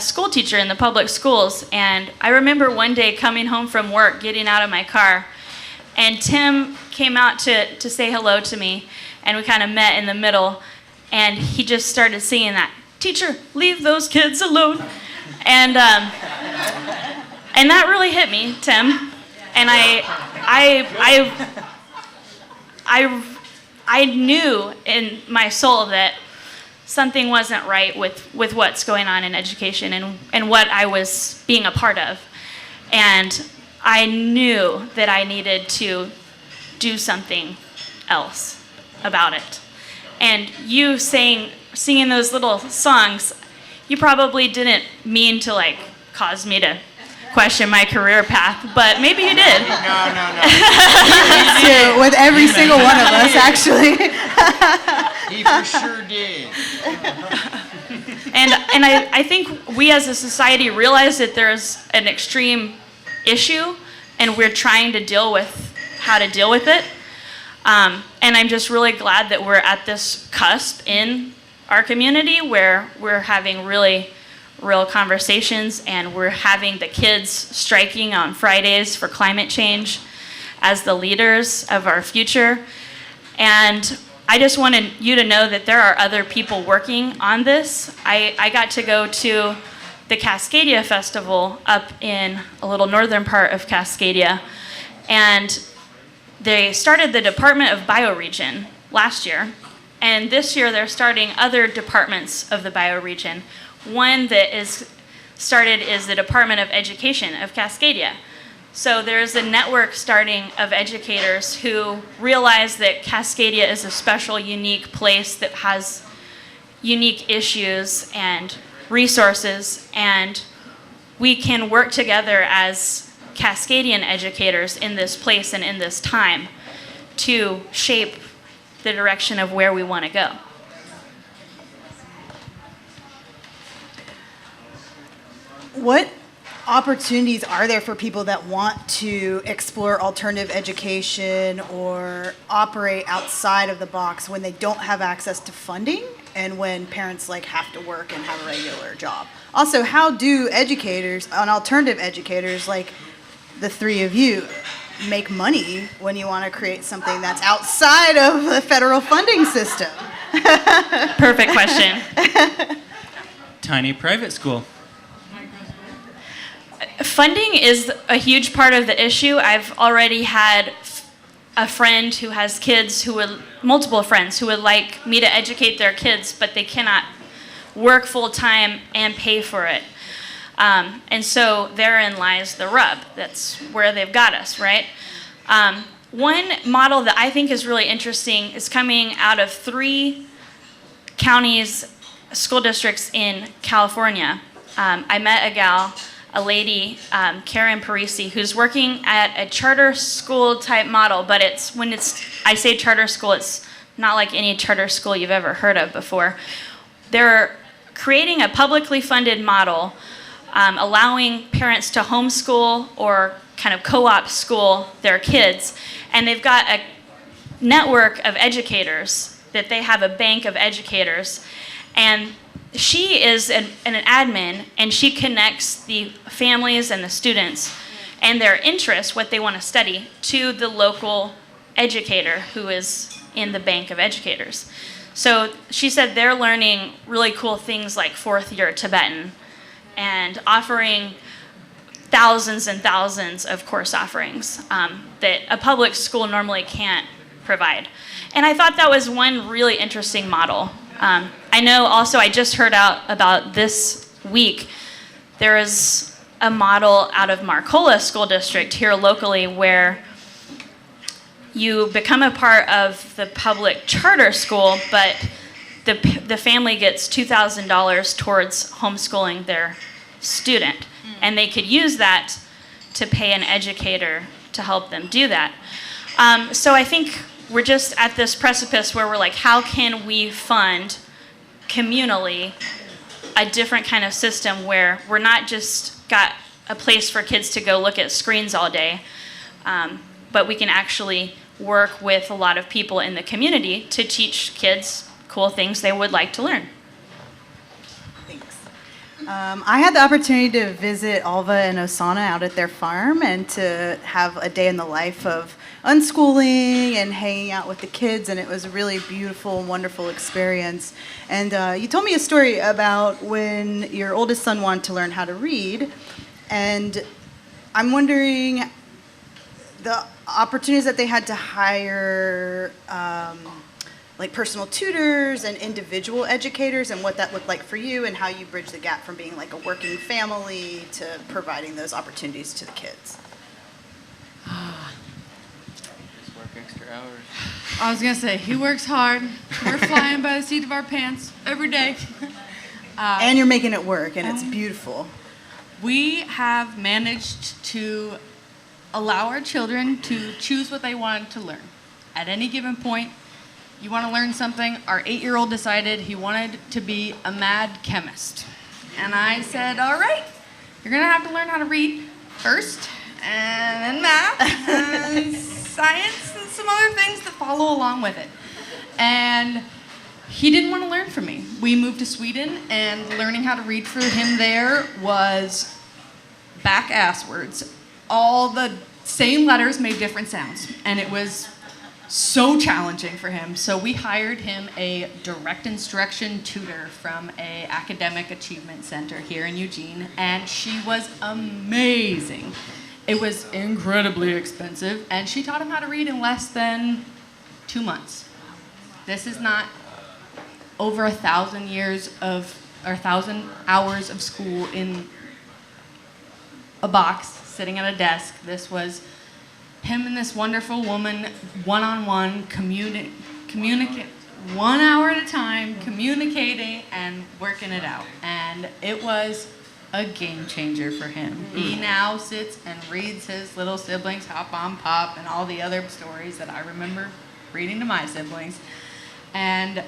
school teacher in the public schools, and I remember one day coming home from work, getting out of my car, and Tim came out to say hello to me, and we kind of met in the middle, and he just started singing that, "Teacher, leave those kids alone." And that really hit me, Tim. And I knew in my soul that something wasn't right with what's going on in education and what I was being a part of. And I knew that I needed to do something else about it. And you singing those little songs, you probably didn't mean to like cause me to question my career path, but maybe you did. No. With every single one of us, actually. He for sure did. And I think we as a society realize that there's an extreme issue, and we're trying to deal with how to deal with it. And I'm just really glad that we're at this cusp in our community where we're having really real conversations, and we're having the kids striking on Fridays for climate change as the leaders of our future. And I just wanted you to know that there are other people working on this. I got to go to the Cascadia Festival up in a little northern part of Cascadia, and they started the Department of Bioregion last year, and this year they're starting other departments of the bioregion. One that is started is the Department of Education of Cascadia. So there's a network starting of educators who realize that Cascadia is a special, unique place that has unique issues and resources, and we can work together as Cascadian educators in this place and in this time to shape the direction of where we want to go. What opportunities are there for people that want to explore alternative education or operate outside of the box when they don't have access to funding and when parents like have to work and have a regular job? Also, how do educators and alternative educators like the three of you make money when you want to create something that's outside of the federal funding system? Perfect question. Tiny private school. Funding is a huge part of the issue. I've already had a friend who has kids multiple friends who would like me to educate their kids, but they cannot work full time and pay for it. And so therein lies the rub. That's where they've got us, right? One model that I think is really interesting is coming out of 3 counties, school districts in California. I met a lady, Karen Parisi, who's working at a charter school type model, but I say charter school, it's not like any charter school you've ever heard of before. They're creating a publicly funded model, allowing parents to homeschool or kind of co-op school their kids, and they've got a network of educators that they have a bank of educators, and she is an admin, and she connects the families and the students and their interests, what they want to study, to the local educator who is in the bank of educators. So she said they're learning really cool things like 4th year Tibetan and offering thousands and thousands of course offerings that a public school normally can't provide. And I thought that was one really interesting model. I know also I just heard out about this week, there is a model out of Marcola School District here locally where you become a part of the public charter school, but the family gets $2,000 towards homeschooling their student. And they could use that to pay an educator to help them do that. So I think we're just at this precipice where we're like, how can we fund communally a different kind of system where we're not just got a place for kids to go look at screens all day, but we can actually work with a lot of people in the community to teach kids cool things they would like to learn. Thanks. I had the opportunity to visit ALVA and OSANA out at their farm and to have a day in the life of unschooling and hanging out with the kids, and it was a really beautiful, wonderful experience. And you told me a story about when your oldest son wanted to learn how to read, and I'm wondering the opportunities that they had to hire like personal tutors and individual educators and what that looked like for you and how you bridge the gap from being like a working family to providing those opportunities to the kids. Just work extra hours. I was going to say, he works hard. We're flying by the seat of our pants every day. And you're making it work, and it's beautiful. We have managed to allow our children to choose what they wanted to learn. At any given point, you want to learn something. Our 8-year-old decided he wanted to be a mad chemist. And I said, all right, you're going to have to learn how to read first, and then math, and science, and some other things that follow along with it. And he didn't want to learn from me. We moved to Sweden, and learning how to read for him there was back-asswards. All the same letters made different sounds, and it was so challenging for him. So we hired him a direct instruction tutor from a academic achievement center here in Eugene, and she was amazing. It was incredibly expensive, and she taught him how to read in less than 2 months. This is not over 1,000 years of, or 1,000 hours of school in a box, sitting at a desk. This was him and this wonderful woman, one-on-one, communicate 1 hour at a time, communicating and working it out. And it was a game changer for him. He now sits and reads his little siblings Hop on Pop and all the other stories that I remember reading to my siblings. And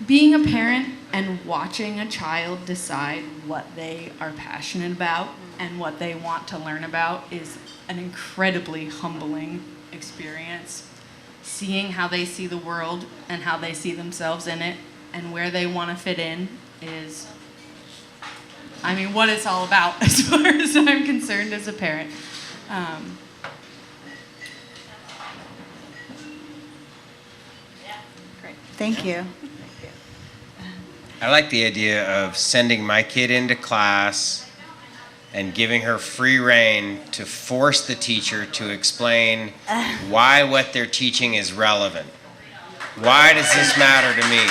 being a parent and watching a child decide what they are passionate about and what they want to learn about is an incredibly humbling experience. Seeing how they see the world and how they see themselves in it and where they want to fit in is, I mean, what it's all about as far as I'm concerned as a parent. Great. Thank you. I like the idea of sending my kid into class and giving her free rein to force the teacher to explain why what they're teaching is relevant. Why does this matter to me?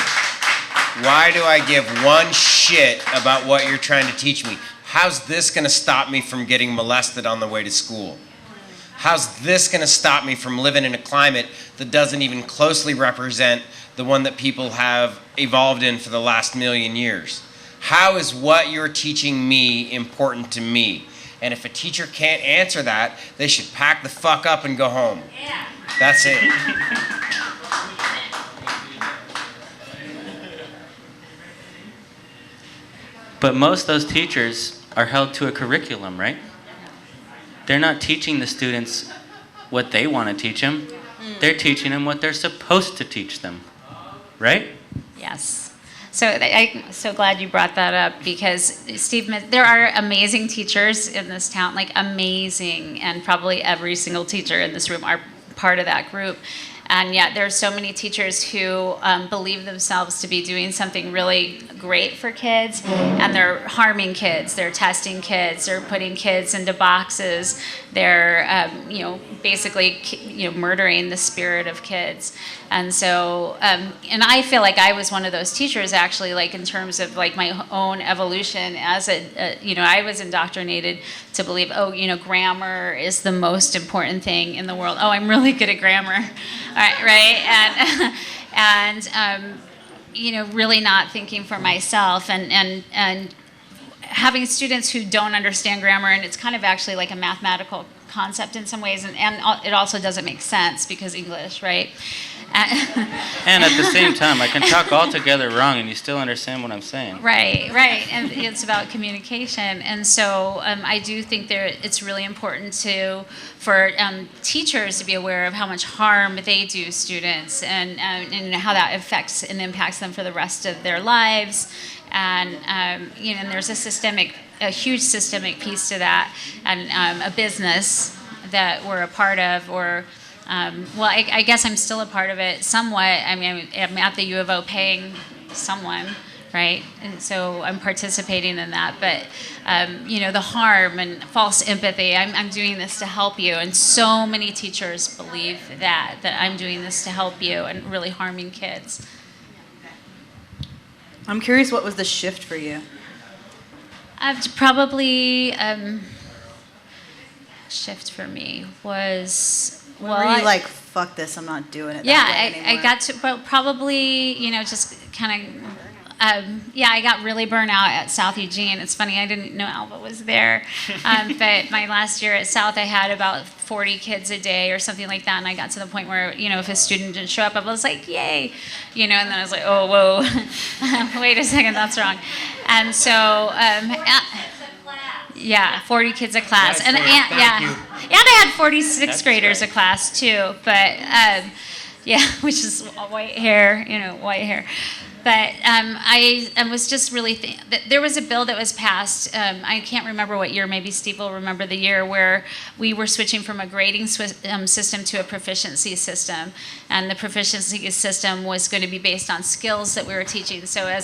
Why do I give one shit about what you're trying to teach me? How's this going to stop me from getting molested on the way to school? How's this going to stop me from living in a climate that doesn't even closely represent the one that people have evolved in for the last million years? How is what you're teaching me important to me? And if a teacher can't answer that, they should pack the fuck up and go home. Yeah. That's it. But most of those teachers are held to a curriculum, right? They're not teaching the students what they want to teach them. They're teaching them what they're supposed to teach them, right? Yes. So I'm so glad you brought that up because, Steve, there are amazing teachers in this town, like amazing, and probably every single teacher in this room are part of that group. And yet there's so many teachers who believe themselves to be doing something really great for kids, and they're harming kids, they're testing kids, they're putting kids into boxes, they're basically murdering the spirit of kids. And so, and I feel like I was one of those teachers actually, like in terms of like my own evolution as I was indoctrinated to believe, grammar is the most important thing in the world. Oh, I'm really good at grammar. Right? And really not thinking for myself and having students who don't understand grammar, and it's kind of actually like a mathematical concept in some ways, and it also doesn't make sense because English, right? And at the same time, I can talk altogether wrong and you still understand what I'm saying. Right. And it's about communication. And so I do think it's really important for teachers to be aware of how much harm they do students and how that affects and impacts them for the rest of their lives. And, and there's a huge systemic piece to that, and a business that we're a part of, or I guess I'm still a part of it somewhat. I mean, I'm at the U of O paying someone, right? And so I'm participating in that. But, the harm and false empathy, I'm doing this to help you. And so many teachers believe that I'm doing this to help you and really harming kids. I'm curious, what was the shift for you? Probably shift for me was... Were you like, fuck this, I'm not doing it that way anymore? I got to, probably, just kind of, I got really burnt out at South Eugene. It's funny, I didn't know ALVA was there. But my last year at South, I had about 40 kids a day or something like that. And I got to the point where, if a student didn't show up, I was like, yay. And then I was like, oh, whoa, wait a second, that's wrong. And so, 40 kids a class. And I had 46 graders a class too, but which is white hair. But I was just really there was a bill that was passed. I can't remember what year. Maybe Steve will remember the year, where we were switching from a grading system to a proficiency system, and the proficiency system was going to be based on skills that we were teaching. So I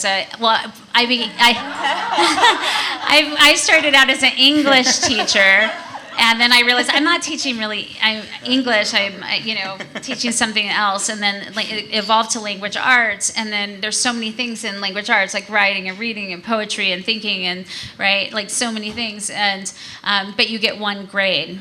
started out as an English teacher. And then I realized I'm not teaching English. I'm teaching something else. And then it evolved to language arts. And then there's so many things in language arts, like writing and reading and poetry and thinking and like so many things. And but you get 1 grade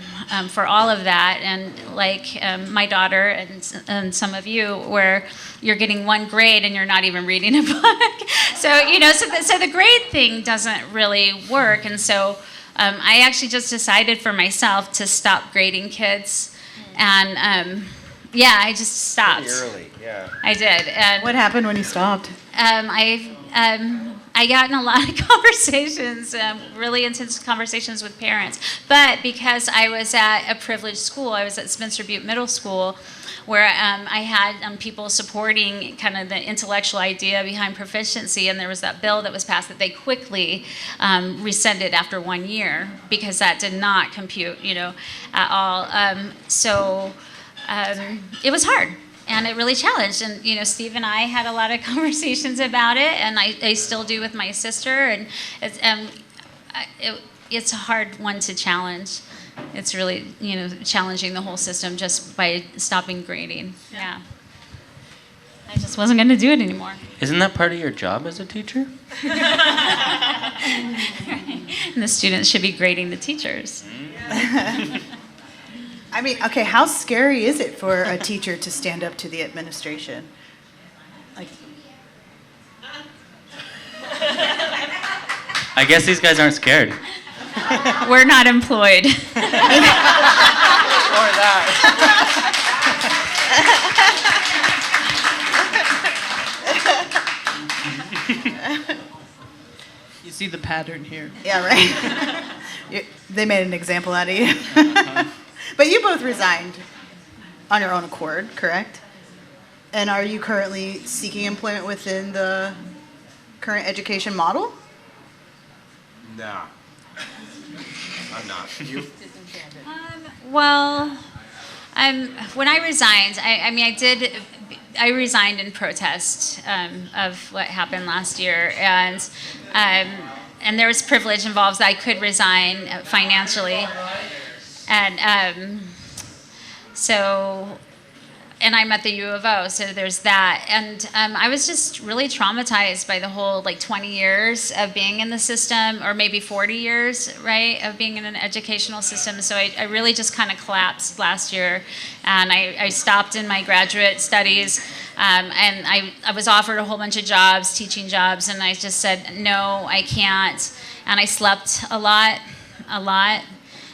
for all of that. And like my daughter and some of you, where you're getting 1 grade and you're not even reading a book. So so the grade thing doesn't really work. And so I actually just decided for myself to stop grading kids, and I just stopped. Pretty early, yeah. I did. And What happened when you stopped? I got in a lot of conversations, really intense conversations with parents. But because I was at a privileged school, I was at Spencer Butte Middle School, where I had people supporting kind of the intellectual idea behind proficiency, and there was that bill that was passed that they quickly rescinded after 1 year because that did not compute, at all. So it was hard. And it really challenged. And, Steve and I had a lot of conversations about it, and I still do with my sister. And it's a hard one to challenge. It's really, challenging the whole system just by stopping grading. Yeah. I just wasn't going to do it anymore. Isn't that part of your job as a teacher? And the students should be grading the teachers. I mean, okay, how scary is it for a teacher to stand up to the administration? Like, I guess these guys aren't scared. We're not employed. Or that. You see the pattern here. Yeah, right. They made an example out of you. But you both resigned on your own accord, correct? And are you currently seeking employment within the current education model? No. I'm not. You? When I resigned, I resigned in protest of what happened last year, and there was privilege involved that I could resign financially, and and I'm at the U of O, so there's that. And I was just really traumatized by the whole 20 years of being in the system, or maybe 40 years, right, of being in an educational system. So I really just kind of collapsed last year, and I stopped in my graduate studies, and I was offered a whole bunch of jobs, teaching jobs, and I just said, no, I can't. And I slept a lot.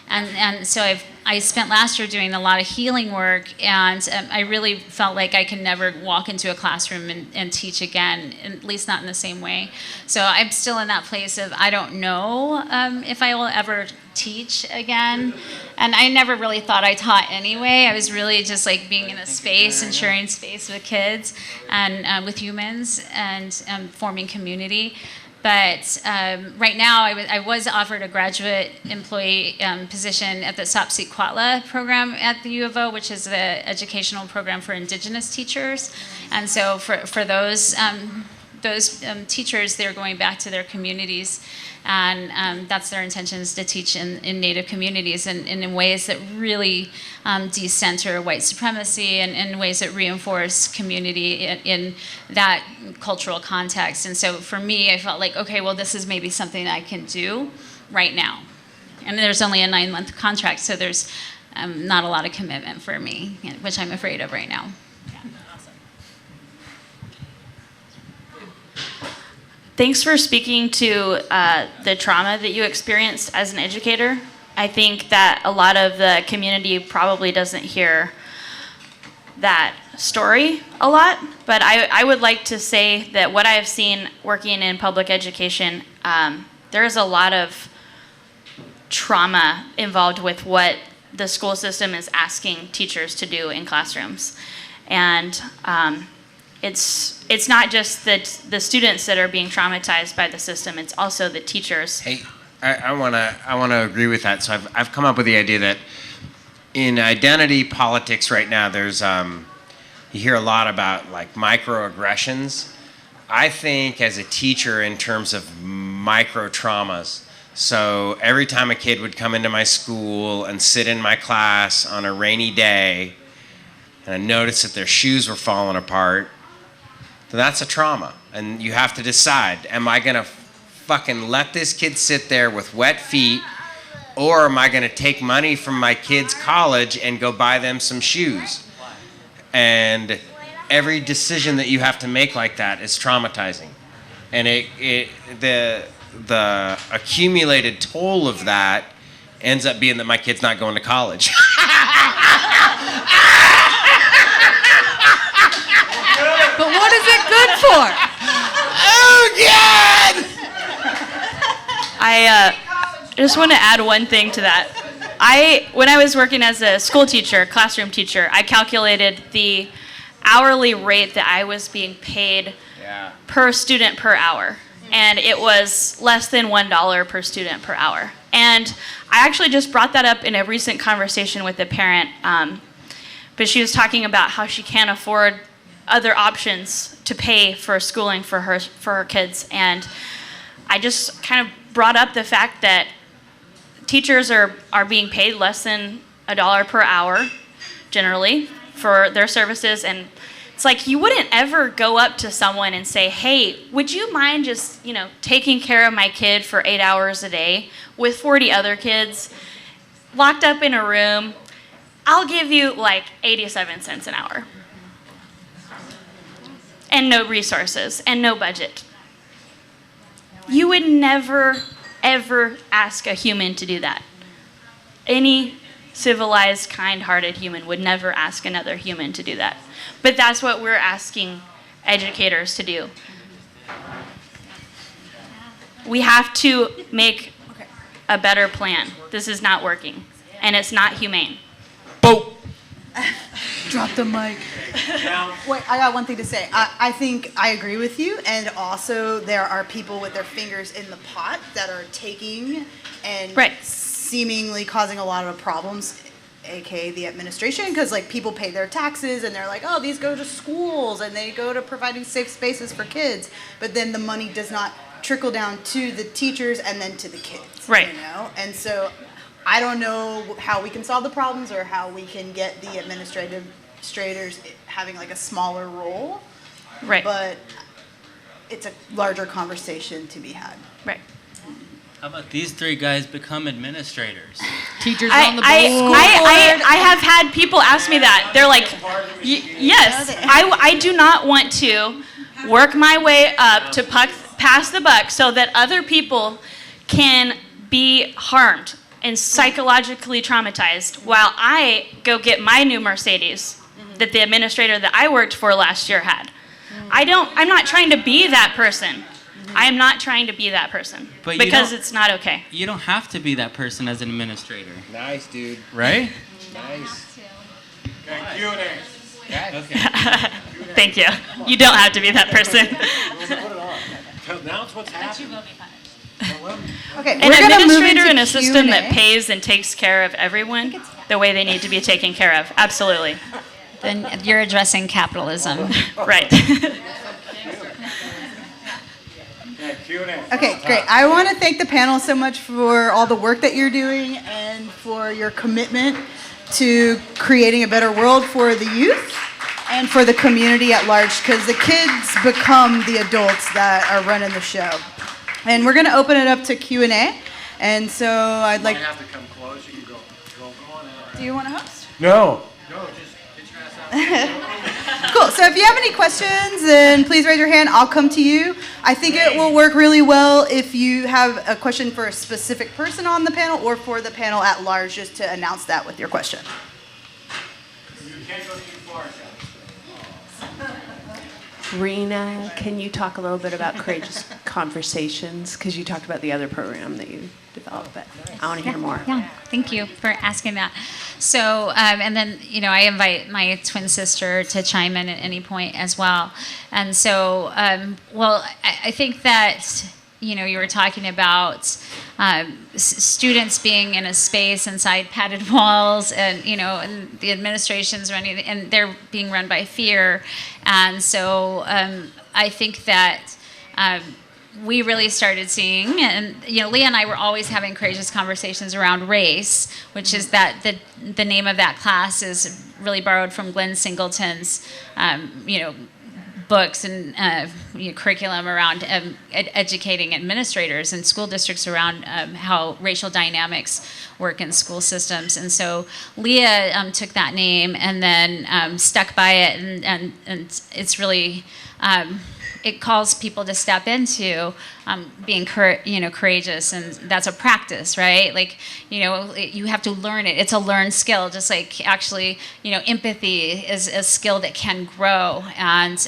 And so I spent last year doing a lot of healing work, and I really felt like I could never walk into a classroom and teach again, at least not in the same way. So I'm still in that place of I don't know if I will ever teach again. And I never really thought I taught anyway. I was really just being in a space and sharing space with kids and with humans and forming community. But right now, I was offered a graduate employee position at the SAPSI-Kwatla program at the U of O, which is the educational program for Indigenous teachers. And so for those teachers, they're going back to their communities, and that's their intention, is to teach in Native communities and in ways that really decenter white supremacy and in ways that reinforce community in that cultural context. And so for me, I felt like, okay, well, this is maybe something I can do right now. And there's only a 9-month contract, so there's not a lot of commitment for me, which I'm afraid of right now. Thanks for speaking to the trauma that you experienced as an educator. I think that a lot of the community probably doesn't hear that story a lot, but I would like to say that what I have seen working in public education, there is a lot of trauma involved with what the school system is asking teachers to do in classrooms. And it's not just the students that are being traumatized by the system, it's also the teachers. Hey, I wanna agree with that. So I've come up with the idea that in identity politics right now, there's you hear a lot about microaggressions. I think as a teacher, in terms of micro traumas, So every time a kid would come into my school and sit in my class on a rainy day, and I noticed that their shoes were falling apart, then that's a trauma. And you have to decide, am I gonna fucking let this kid sit there with wet feet, or am I gonna take money from my kid's college and go buy them some shoes? And every decision that you have to make like that is traumatizing. And the accumulated toll of that ends up being that my kid's not going to college. But what is it good for? Oh, God! I just want to add one thing to that. When I was working as a school teacher, classroom teacher, I calculated the hourly rate that I was being paid per student per hour. And it was less than $1 per student per hour. And I actually just brought that up in a recent conversation with a parent. But she was talking about how she can't afford other options to pay for schooling for her kids. And I just kind of brought up the fact that teachers are being paid less than $1 per hour, generally, for their services. And it's like you wouldn't ever go up to someone and say, hey, would you mind just, taking care of my kid for 8 hours a day with 40 other kids, locked up in a room? I'll give you like 87 cents an hour. And no resources and no budget. You would never, ever ask a human to do that. Any civilized, kind-hearted human would never ask another human to do that. But that's what we're asking educators to do. We have to make a better plan. This is not working, and it's not humane. Drop the mic. Wait, I got one thing to say. I think I agree with you, and also there are people with their fingers in the pot that are taking and seemingly causing a lot of problems, aka the administration, because like people pay their taxes and they're like, oh, these go to schools and they go to providing safe spaces for kids, but then the money does not trickle down to the teachers and then to the kids. Right. And so I don't know how we can solve the problems or how we can get the administrators having like a smaller role. Right. But it's a larger conversation to be had. Right. How about these three guys become administrators? Teachers on the board. I have had people ask me that. They're like, yes, I do not want to work my way up to pass the buck so that other people can be harmed and psychologically traumatized while I go get my new Mercedes that the administrator that I worked for last year had. I'm not trying to be that person. I am not trying to be that person because it's not okay. You don't have to be that person as an administrator. Nice, dude. Right? Nice. Okay, Q&A. Okay. Thank you. You don't have to be that person. Announce what's happening. Okay, An administrator in a system that pays and takes care of everyone the way they need to be taken care of. Absolutely. Then you're addressing capitalism. Right. Okay, great. I want to thank the panel so much for all the work that you're doing and for your commitment to creating a better world for the youth and for the community at large, because the kids become the adults that are running the show. And we're going to open it up to Q&A. And so I'd like... You have to come close. You can go on out. Do you want to host? No. No, just get your ass out. Cool. So if you have any questions, then please raise your hand. I'll come to you. I think it will work really well if you have a question for a specific person on the panel or for the panel at large, just to announce that with your question. You can't go too far, Rena, can you talk a little bit about Courageous Conversations? Because you talked about the other program that you developed, but I want to hear more. Yeah, thank you for asking that. So, and then, I invite my twin sister to chime in at any point as well. And so, I think that, you were talking about students being in a space inside padded walls and, and the administration's running, and they're being run by fear. And so I think that we really started seeing, and Leah and I were always having courageous conversations around race, which is that the name of that class is really borrowed from Glenn Singleton's, books and curriculum around educating administrators and school districts around how racial dynamics work in school systems. And so Leah took that name and then stuck by it, and it's really it calls people to step into being courageous, and that's a practice, right? Like, you have to learn it. It's a learned skill, just like actually, empathy is a skill that can grow. And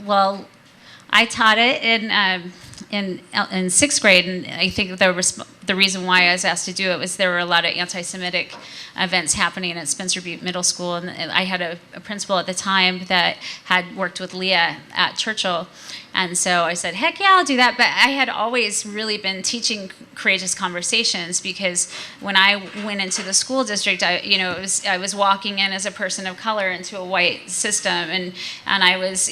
well, I taught it in sixth grade, and I think the reason why I was asked to do it was there were a lot of anti-Semitic events happening at Spencer Butte Middle School, and I had a principal at the time that had worked with Leah at Churchill, and so I said, heck yeah, I'll do that. But I had always really been teaching courageous conversations, because when I went into the school district, I was walking in as a person of color into a white system, and I was,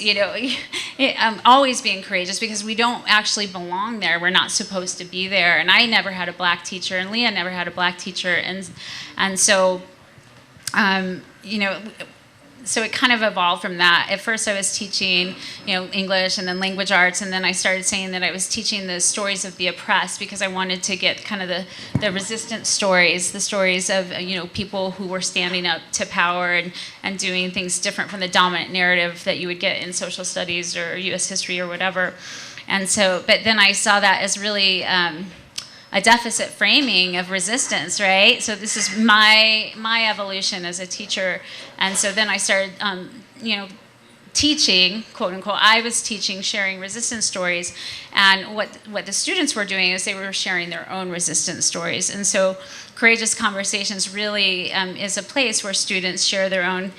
I'm always being courageous because we don't actually belong there. We're not supposed to be there. And I never had a black teacher, and Leah never had a black teacher, and so, so it kind of evolved from that. At first I was teaching, English and then language arts, and then I started saying that I was teaching the stories of the oppressed, because I wanted to get kind of the resistance stories, the stories of, people who were standing up to power and doing things different from the dominant narrative that you would get in social studies or US history or whatever. And so, but then I saw that as really a deficit framing of resistance, right? So this is my evolution as a teacher. And so then I started, teaching, quote unquote, I was teaching sharing resistance stories. And what the students were doing is they were sharing their own resistance stories. And so Courageous Conversations really is a place where students share their own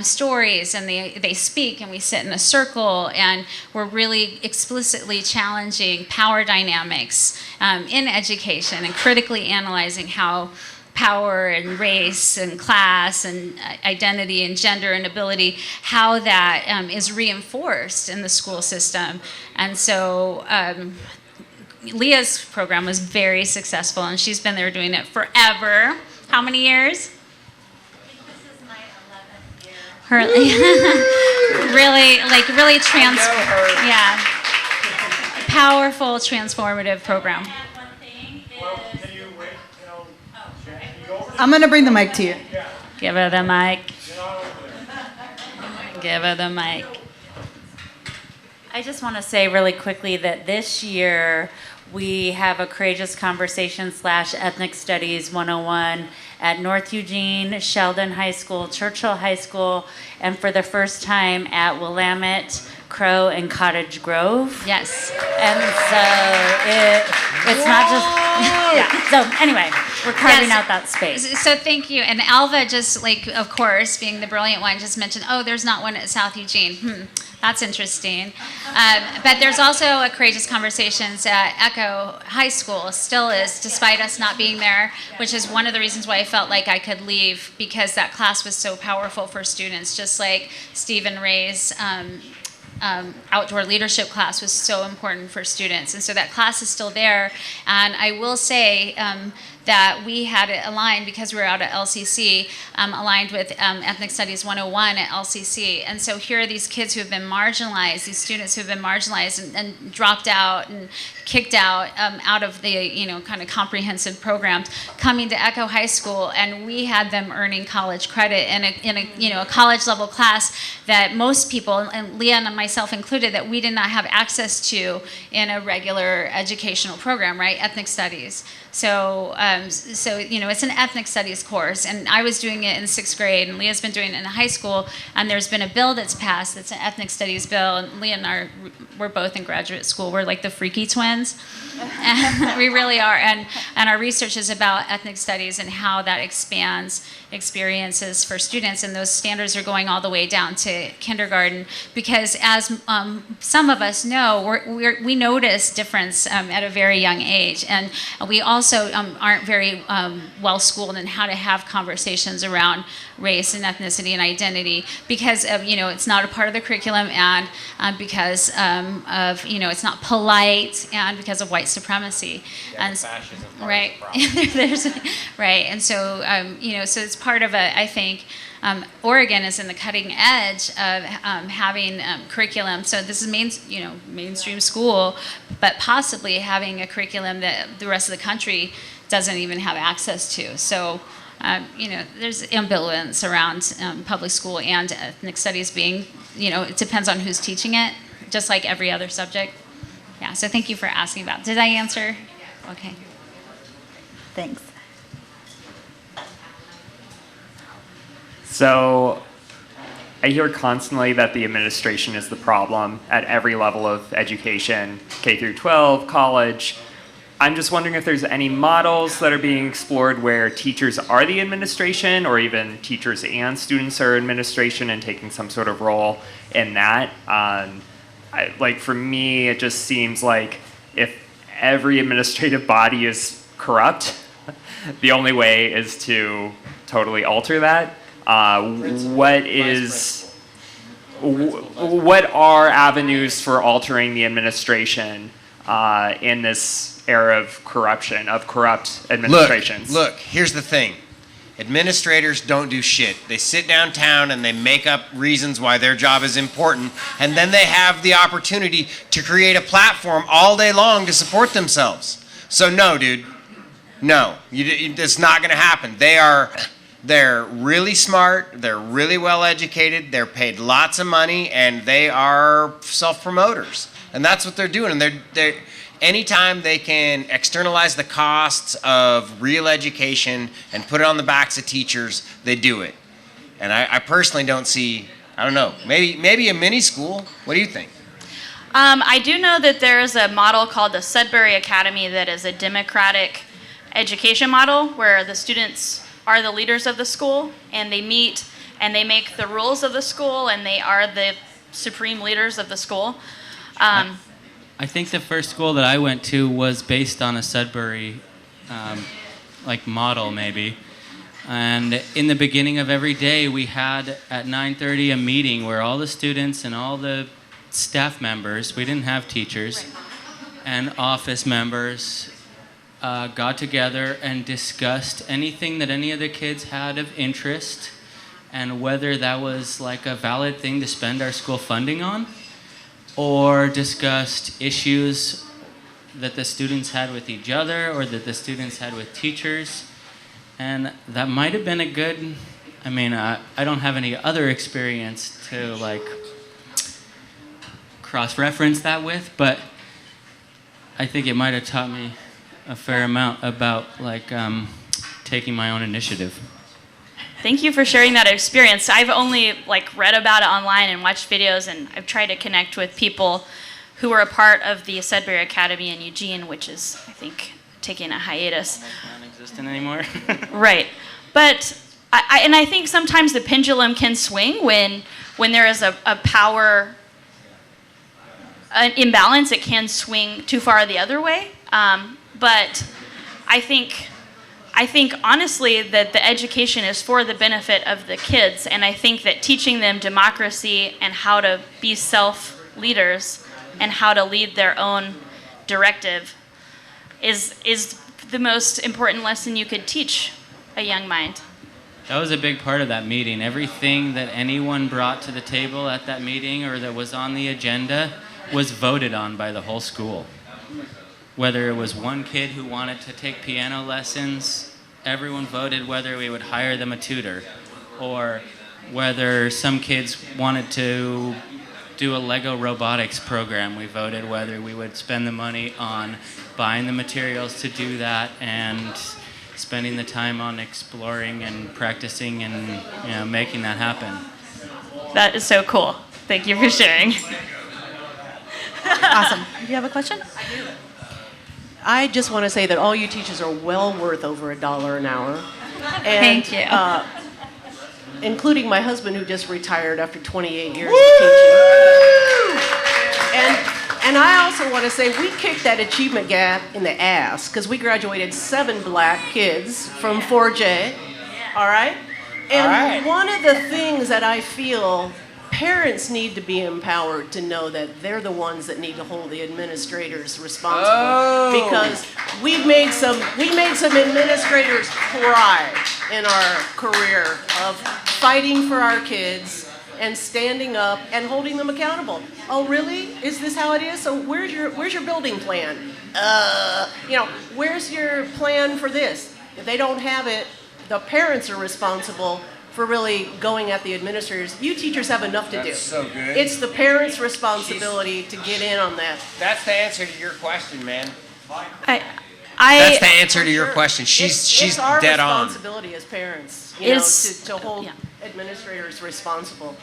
stories, and they speak, and we sit in a circle, and we're really explicitly challenging power dynamics in education and critically analyzing how power and race and class and identity and gender and ability, how that is reinforced in the school system. And so Leah's program was very successful, and she's been there doing it forever. How many years? Really powerful, transformative program. I'm going to bring the mic to you. Give her the mic. Give her the mic. I just want to say really quickly that this year we have a Courageous Conversation / Ethnic Studies 101 at North Eugene, Sheldon High School, Churchill High School, and for the first time at Willamette, Crow, and Cottage Grove. Yes. And so it's not just, yeah. So anyway, we're carving out that space. So thank you. And ALVA just, of course, being the brilliant one, just mentioned, oh, there's not one at South Eugene. That's interesting. But there's also a Courageous Conversations at ECCO High School, still is, despite us not being there, which is one of the reasons why I felt like I could leave, because that class was so powerful for students, just like Stephen Ray's outdoor leadership class was so important for students. And so that class is still there. And I will say that we had it aligned, because we were out at LCC, aligned with Ethnic Studies 101 at LCC. And so here are these kids who have been marginalized, these students who have been marginalized and dropped out and kicked out of the kind of comprehensive programs, coming to ECCO High School, and we had them earning college credit in a college level class that most people, and Leah and myself included, that we did not have access to in a regular educational program, right? Ethnic Studies. So it's an ethnic studies course, and I was doing it in 6th grade, and Leah's been doing it in high school, and there's been a bill that's passed that's an ethnic studies bill, and Leah and we're both in graduate school. We're like the freaky twins. We really are, and our research is about ethnic studies and how that expands experiences for students, and those standards are going all the way down to kindergarten, because as some of us know, we notice difference at a very young age, and we also very well schooled in how to have conversations around race and ethnicity and identity because of, it's not a part of the curriculum, and because of, it's not polite, and because of white supremacy. And fascism. Right. Right. And so, so it's part of I think, Oregon is in the cutting edge of having curriculum. So this is mainstream school, but possibly having a curriculum that the rest of the country doesn't even have access to. So, there's ambivalence around public school and ethnic studies being, it depends on who's teaching it, just like every other subject. Yeah, so thank you for asking about. Did I answer? Okay. Thanks. So I hear constantly that the administration is the problem at every level of education, K through 12, college. I'm just wondering if there's any models that are being explored where teachers are the administration, or even teachers and students are administration and taking some sort of role in that. Like for me, it just seems like if every administrative body is corrupt, the only way is to totally alter that. What are avenues for altering the administration in this era of corruption, of corrupt administrations? Look, here's the thing. Administrators don't do shit. They sit downtown and they make up reasons why their job is important, and then they have the opportunity to create a platform all day long to support themselves. So no, dude. No. It's not going to happen. They're really smart, they're really well educated, they're paid lots of money, and they are self-promoters. And that's what they're doing. And they're anytime they can externalize the costs of real education and put it on the backs of teachers, they do it. And I personally don't see, I don't know, maybe a mini school. What do you think? I do know that there is a model called the Sudbury Academy that is a democratic education model where the students are the leaders of the school, and they meet and they make the rules of the school, and they are the supreme leaders of the school. I think the first school that I went to was based on a Sudbury model maybe. And in the beginning of every day, we had at 9:30 a meeting where all the students and all the staff members, we didn't have teachers, and office members got together and discussed anything that any of the kids had of interest, and whether that was like a valid thing to spend our school funding on, or discussed issues that the students had with each other or that the students had with teachers. And that might have been a good, I don't have any other experience to cross-reference that with, but I think it might have taught me a fair amount about taking my own initiative. Thank you for sharing that experience. I've only read about it online and watched videos, and I've tried to connect with people who were a part of the Sudbury Academy in Eugene, which is, I think, taking a hiatus. Non-existent anymore. Right. But I think sometimes the pendulum can swing when there is a power imbalance. It can swing too far the other way. But I think honestly that the education is for the benefit of the kids, and I think that teaching them democracy and how to be self-leaders and how to lead their own directive is the most important lesson you could teach a young mind. That was a big part of that meeting. Everything that anyone brought to the table at that meeting or that was on the agenda was voted on by the whole school. Whether it was one kid who wanted to take piano lessons, everyone voted whether we would hire them a tutor, or whether some kids wanted to do a Lego robotics program. We voted whether we would spend the money on buying the materials to do that and spending the time on exploring and practicing and making that happen. That is so cool. Thank you for sharing. Awesome. Do you have a question? I do. I just want to say that all you teachers are well worth over $1 an hour. And, Thank you. Including my husband, who just retired after 28 years of teaching. And And I also want to say we kicked that achievement gap in the ass because we graduated 7 black kids from 4J. All right? And one of the things that I feel parents need to be empowered to know that they're the ones that need to hold the administrators responsible because we made some administrators cry in our career of fighting for our kids and standing up and holding them accountable. Oh, really? Is this how it is? So where's your building plan? Where's your plan for this? If they don't have it, the parents are responsible for really going at the administrators. You teachers have enough to do. That's so good. It's the parents' responsibility to get in on that. That's the answer to your question, man. That's the answer to your question. She's our dead on. responsibility as parents, to hold administrators responsible.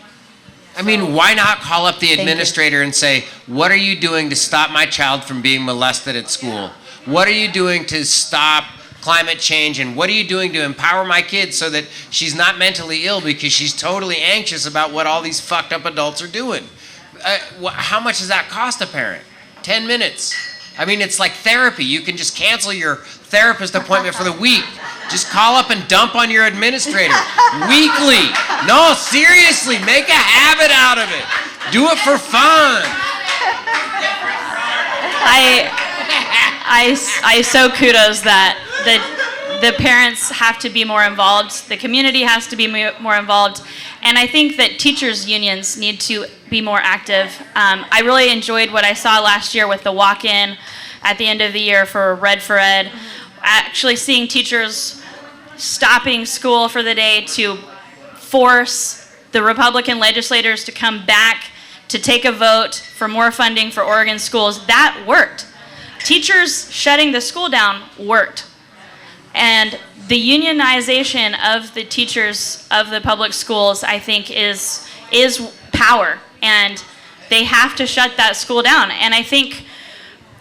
I mean, why not call up the administrator and say, what are you doing to stop my child from being molested at school? What are you doing to stop climate change, and what are you doing to empower my kid so that she's not mentally ill because she's totally anxious about what all these fucked up adults are doing? How much does that cost a parent? 10 minutes. I mean, it's like therapy. You can just cancel your therapist appointment for the week. Just call up and dump on your administrator weekly. No, seriously, make a habit out of it. Do it for fun. I so kudos that the parents have to be more involved, the community has to be more involved, and I think that teachers' unions need to be more active. I really enjoyed what I saw last year with the walk-in at the end of the year for Red for Ed, actually seeing teachers stopping school for the day to force the Republican legislators to come back to take a vote for more funding for Oregon schools. That worked. Teachers shutting the school down worked. And the unionization of the teachers of the public schools, I think, is power. And they have to shut that school down. And I think,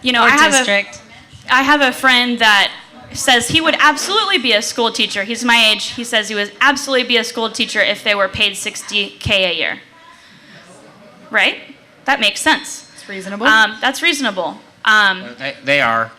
I have a friend that says he would absolutely be a school teacher. He's my age. He says he would absolutely be a school teacher if they were paid $60K a year. Right? That makes sense. It's reasonable. That's reasonable. They are.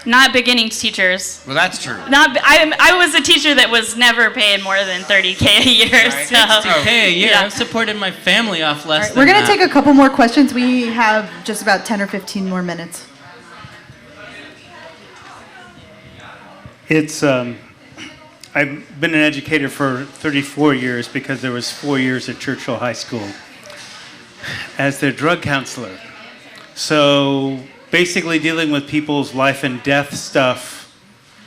Not beginning teachers. Well, that's true. I was a teacher that was never paid more than $30K a year. Right. So, $60K a year. yeah. I've supported my family off less than We're going to that. take a couple more questions. We have just about 10 or 15 more minutes. I've been an educator for 34 years because there was 4 years at Churchill High School as their drug counselor. So basically dealing with people's life and death stuff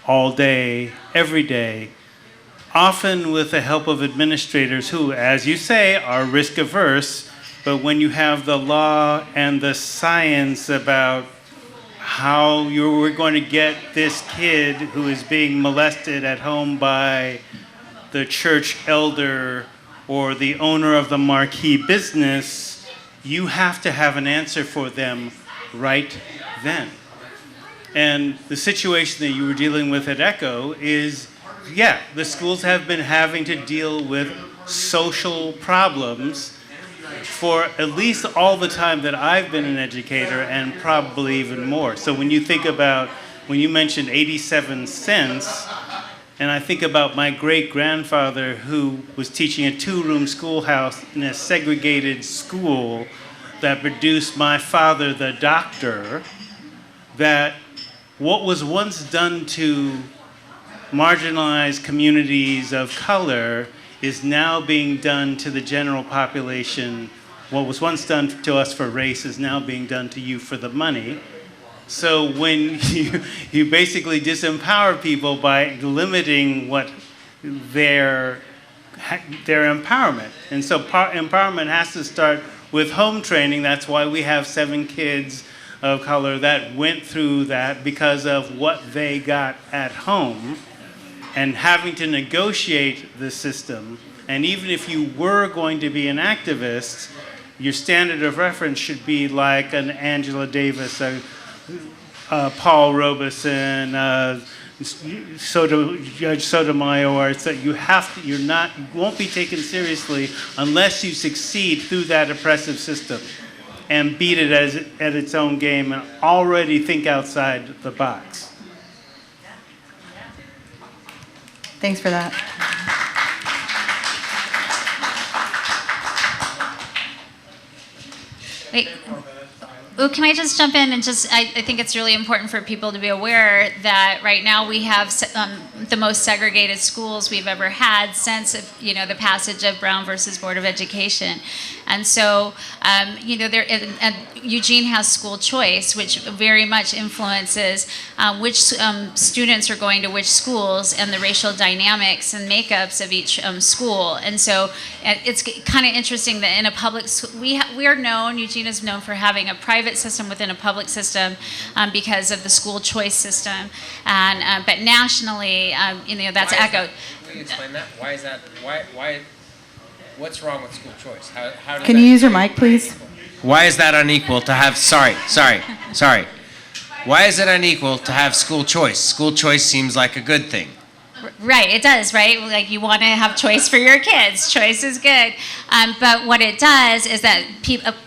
all day, every day, often with the help of administrators who, as you say, are risk averse, but when you have the law and the science about how you were going to get this kid who is being molested at home by the church elder or the owner of the marquee business, you have to have an answer for them right then. And the situation that you were dealing with at ECCO is, yeah, the schools have been having to deal with social problems for at least all the time that I've been an educator, and probably even more. So when you think about, when you mentioned 87 cents, and I think about my great-grandfather who was teaching a 2-room schoolhouse in a segregated school that produced my father, the doctor, that what was once done to marginalized communities of color is now being done to the general population. What was once done to us for race is now being done to you for the money. So when you basically disempower people by limiting what their empowerment. And so empowerment has to start with home training. That's why we have 7 kids of color that went through that because of what they got at home, and having to negotiate the system. And even if you were going to be an activist, your standard of reference should be like an Angela Davis, Paul Robeson, Judge Sotomayor, it's that you won't be taken seriously unless you succeed through that oppressive system and beat it at its own game and already think outside the box. Thanks for that. Wait. Well, can I just jump in and I think it's really important for people to be aware that right now we have the most segregated schools we've ever had since, the passage of Brown versus Board of Education. And so, Eugene has school choice, which very much influences which students are going to which schools and the racial dynamics and makeups of each school. And so it's kind of interesting that in a public school, we are known, Eugene is known for having a private system within a public system because of the school choice system. And but nationally, that's echoed. Will you explain that? Why is that? Why? What's wrong with school choice? How does Can you use your mic, please? Why is that unequal to have? Sorry. Why is it unequal to have school choice? School choice seems like a good thing. Right, it does, right? Like you want to have choice for your kids. Choice is good. But what it does is that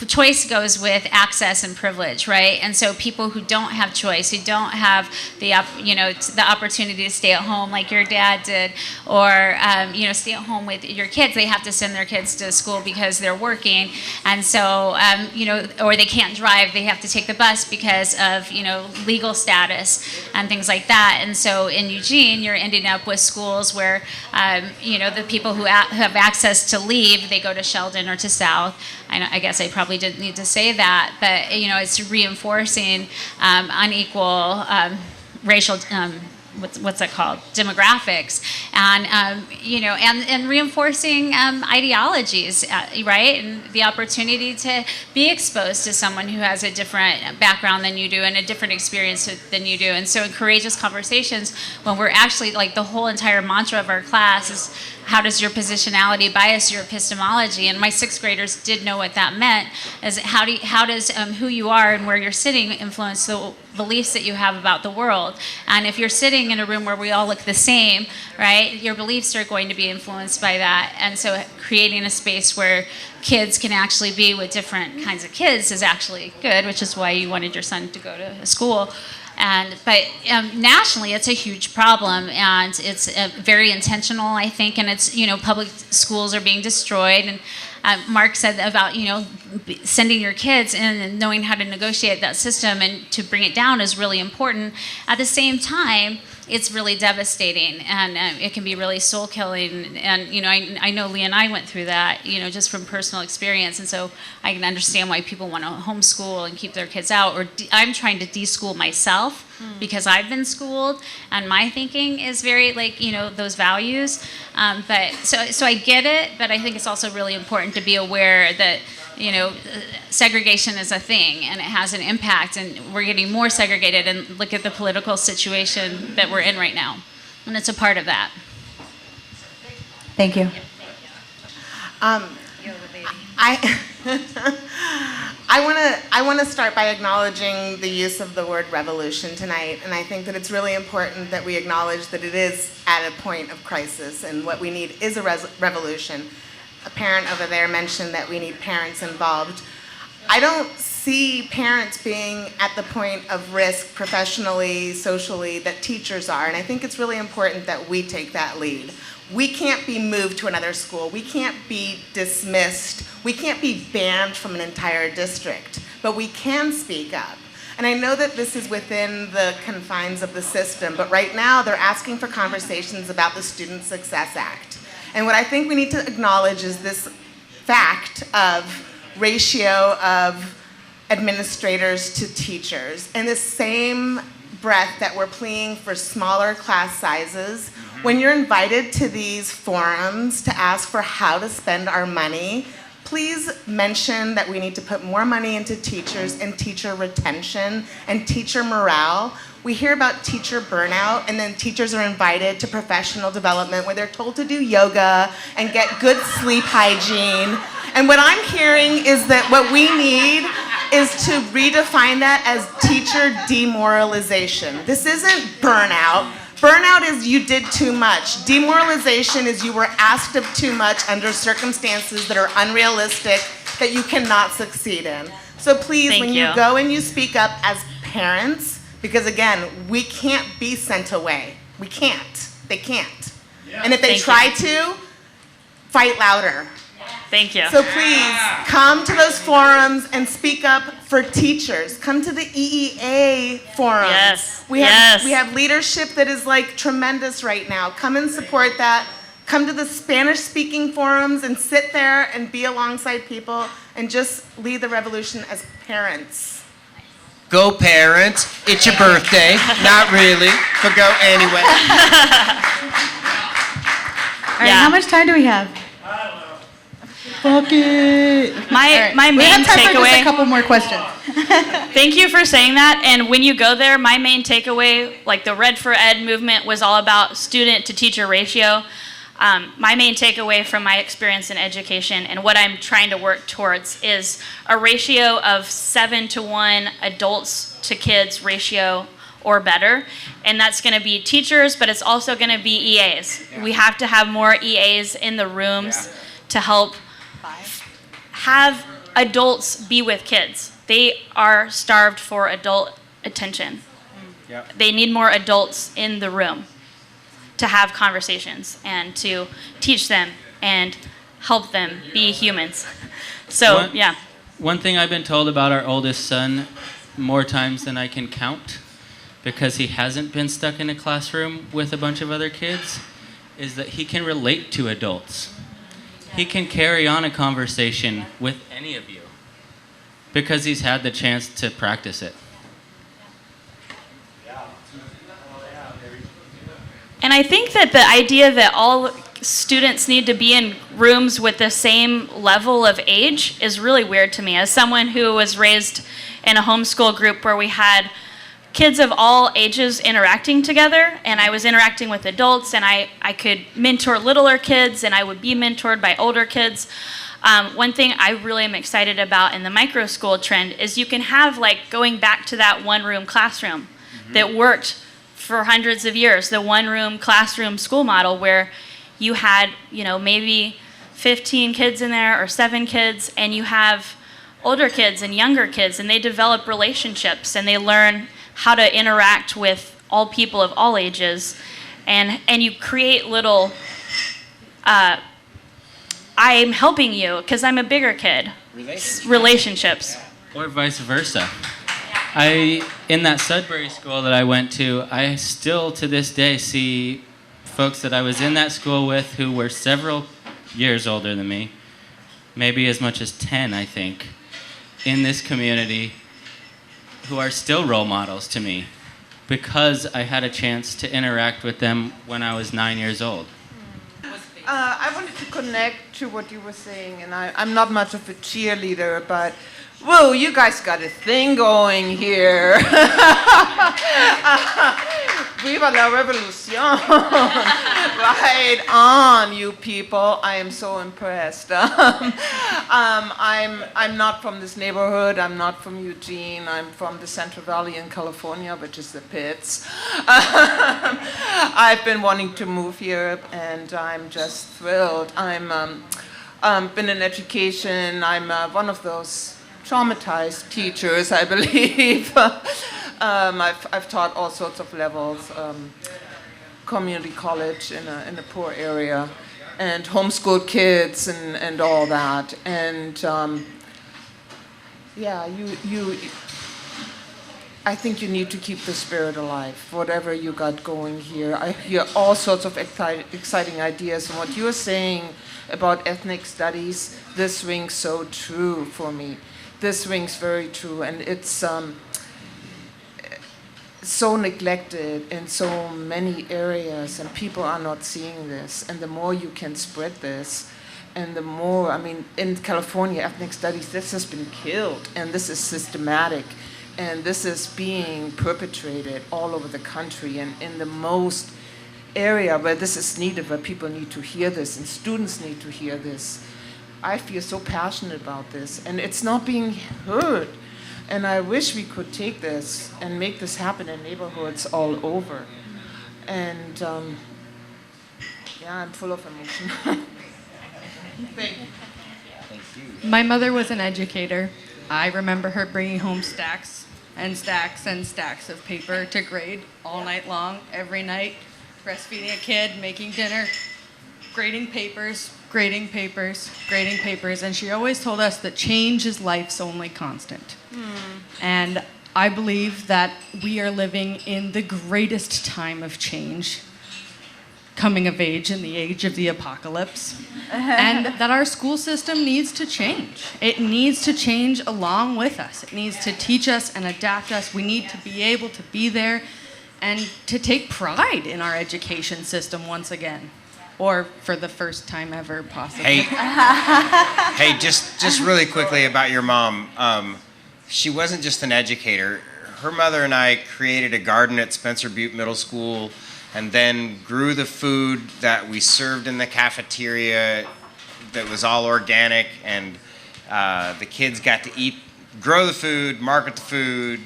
choice goes with access and privilege, right? And so people who don't have choice, who don't have the opportunity to stay at home like your dad did, or stay at home with your kids, they have to send their kids to school because they're working, and so or they can't drive, they have to take the bus because of legal status and things like that. And so in Eugene, you're ending up with schools where the people who have access to leave, they go to Sheldon or to South. I guess I probably didn't need to say that, but it's reinforcing unequal racial what's that called, demographics, and and reinforcing ideologies, right, and the opportunity to be exposed to someone who has a different background than you do and a different experience than you do. And so in Courageous Conversations, when we're actually, like, the whole entire mantra of our class is, how does your positionality bias your epistemology? And my sixth graders did know what that meant. Is how does who you are and where you're sitting influence the beliefs that you have about the world? And if you're sitting in a room where we all look the same, right, your beliefs are going to be influenced by that. And so creating a space where kids can actually be with different kinds of kids is actually good, which is why you wanted your son to go to a school. But nationally, it's a huge problem, and it's very intentional, I think. And it's public schools are being destroyed. And Mark said about sending your kids in and knowing how to negotiate that system and to bring it down is really important. At the same time, it's really devastating, and it can be really soul killing. And I know Lee and I went through that, just from personal experience. And so I can understand why people want to homeschool and keep their kids out. Or I'm trying to de-school myself because I've been schooled, and my thinking is very those values. But so I get it, but I think it's also really important to be aware that segregation is a thing, and it has an impact, and we're getting more segregated, and look at the political situation that we're in right now, and it's a part of that. Thank you. I want to start by acknowledging the use of the word revolution tonight, and I think that it's really important that we acknowledge that it is at a point of crisis, and what we need is a revolution. A parent over there mentioned that we need parents involved. I don't see parents being at the point of risk professionally, socially, that teachers are, and I think it's really important that we take that lead. We can't be moved to another school. We can't be dismissed. We can't be banned from an entire district, but we can speak up. And I know that this is within the confines of the system, but right now they're asking for conversations about the Student Success Act. And what I think we need to acknowledge is this fact of ratio of administrators to teachers. In the same breath that we're pleading for smaller class sizes, when you're invited to these forums to ask for how to spend our money, please mention that we need to put more money into teachers and teacher retention and teacher morale. We hear about teacher burnout, and then teachers are invited to professional development where they're told to do yoga and get good sleep hygiene. And what I'm hearing is that what we need is to redefine that as teacher demoralization. This isn't burnout. Burnout is you did too much. Demoralization is you were asked of too much under circumstances that are unrealistic that you cannot succeed in. So please, when you go and you speak up as parents, because again, we can't be sent away. We can't. They can't. And if they try to, fight louder. Thank you. So please, come to those forums and speak up for teachers. Come to the EEA forums. Yes. We have leadership that is like tremendous right now. Come and support that. Come to the Spanish-speaking forums and sit there and be alongside people and just lead the revolution as parents. Go parents. It's your birthday. Not really, but go anyway. All right, how much time do we have? Fuck it. My main we have time for takeaway. just a couple more questions. Thank you for saying that. And when you go there, my main takeaway, like the Red for Ed movement, was all about student to teacher ratio. My main takeaway from my experience in education and what I'm trying to work towards is a ratio of 7-to-1 adults to kids ratio or better. And that's going to be teachers, but it's also going to be EAs. We have to have more EAs in the rooms to help have adults be with kids. They are starved for adult attention. They need more adults in the room to have conversations and to teach them and help them be humans. So, One thing I've been told about our oldest son more times than I can count, because he hasn't been stuck in a classroom with a bunch of other kids, is that he can relate to adults. He can carry on a conversation with any of you because he's had the chance to practice it. And I think that the idea that all students need to be in rooms with the same level of age is really weird to me. As someone who was raised in a homeschool group where we had kids of all ages interacting together, and I was interacting with adults, and I could mentor littler kids, and I would be mentored by older kids. One thing I really am excited about in the micro school trend is you can have, like, going back to that one-room classroom that worked for hundreds of years, the one-room classroom school model where you had, maybe 15 kids in there or 7 kids, and you have older kids and younger kids, and they develop relationships, and they learn how to interact with all people of all ages, and you create little, I'm helping you because I'm a bigger kid, relationships. Or vice versa. In that Sudbury school that I went to, I still to this day see folks that I was in that school with who were several years older than me, maybe as much as 10, I think, in this community, who are still role models to me because I had a chance to interact with them when I was 9 years old. I wanted to connect to what you were saying, and I'm not much of a cheerleader, but whoa, you guys got a thing going here. Viva la revolución. Right on, you people. I am so impressed. I'm not from this neighborhood. I'm not from Eugene. I'm from the Central Valley in California, which is the pits. I've been wanting to move here, and I'm just thrilled. I'm been in education. I'm one of those traumatized teachers, I believe. I've taught all sorts of levels, community college in a poor area, and homeschooled kids and all that. And I think you need to keep the spirit alive, whatever you got going here. I hear all sorts of exciting ideas, and what you're saying about ethnic studies, this rings so true for me. This rings very true, and it's so neglected in so many areas, and people are not seeing this. And the more you can spread this, and the more, in California, ethnic studies, this has been killed, and this is systematic, and this is being perpetrated all over the country, and in the most area where this is needed, where people need to hear this, and students need to hear this. I feel so passionate about this, and it's not being heard. And I wish we could take this and make this happen in neighborhoods all over. And yeah, I'm full of emotion. Thank you. My mother was an educator. I remember her bringing home stacks and stacks and stacks of paper to grade all night long, every night, breastfeeding a kid, making dinner, grading papers, grading papers, grading papers. And she always told us that change is life's only constant. And I believe that we are living in the greatest time of change, coming of age in the age of the apocalypse, and that our school system needs to change. It needs to change along with us. It needs to teach us and adapt us. We need to be able to be there and to take pride in our education system once again, or for the first time ever, possibly. Hey, just really quickly about your mom. She wasn't just an educator. Her mother and I created a garden at Spencer Butte Middle School, and then grew the food that we served in the cafeteria that was all organic, and the kids got to eat, grow the food, market the food,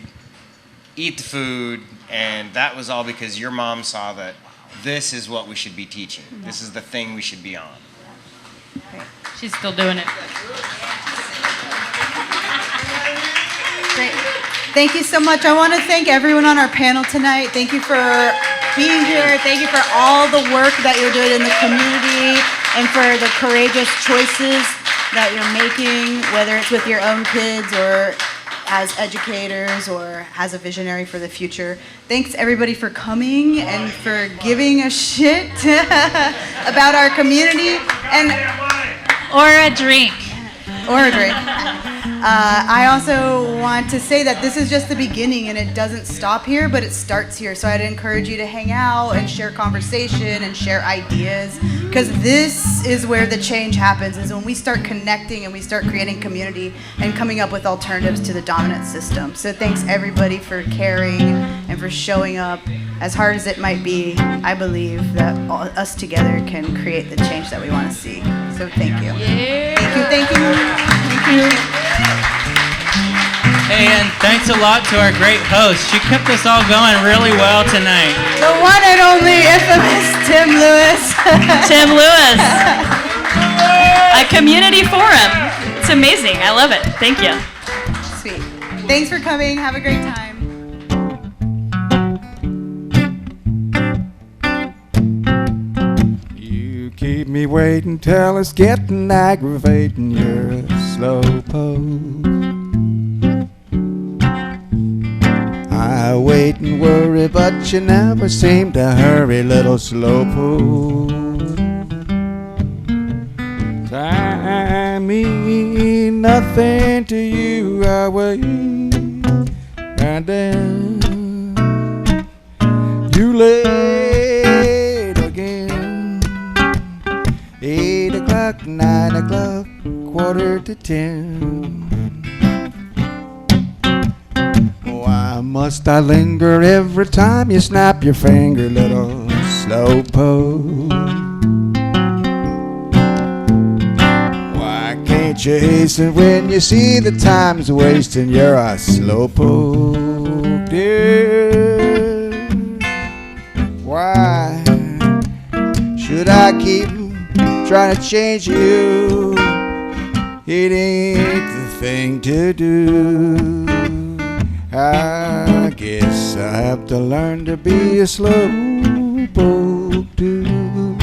eat the food, and that was all because your mom saw that this is what we should be teaching. This is the thing we should be on. She's still doing it. Great. Thank you so much. I want to thank everyone on our panel tonight. Thank you for being here. Thank you for all the work that you're doing in the community and for the courageous choices that you're making, whether it's with your own kids or as educators or as a visionary for the future. Thanks everybody for coming and for giving a shit about our community or a drink. Or a drink. I also want to say that this is just the beginning and it doesn't stop here, but it starts here. So I'd encourage you to hang out and share conversation and share ideas, because this is where the change happens, is when we start connecting and we start creating community and coming up with alternatives to the dominant system. So thanks everybody for caring and for showing up. As hard as it might be, I believe that us together can create the change that we want to see. So thank you. Yeah. Thank you, thank you. Hey, and thanks a lot to our great host. She kept us all going really well tonight. The one and only infamous Tim Lewis. Tim Lewis. A community forum. It's amazing. I love it. Thank you. Sweet. Thanks for coming. Have a great time. You keep me waiting till it's getting aggravating. You're a slowpoke. I wait and worry, but you never seem to hurry, little slowpoke. Time mean nothing to you. I wait, and then you late again. 8 o'clock, 9 o'clock, 9:45. Why must I linger every time you snap your finger, little slowpoke? Why can't you hasten when you see the time's wasting? You're a slowpoke, dear. Why should I keep trying to change you? It ain't the thing to do. I guess I have to learn to be a slowpoke too.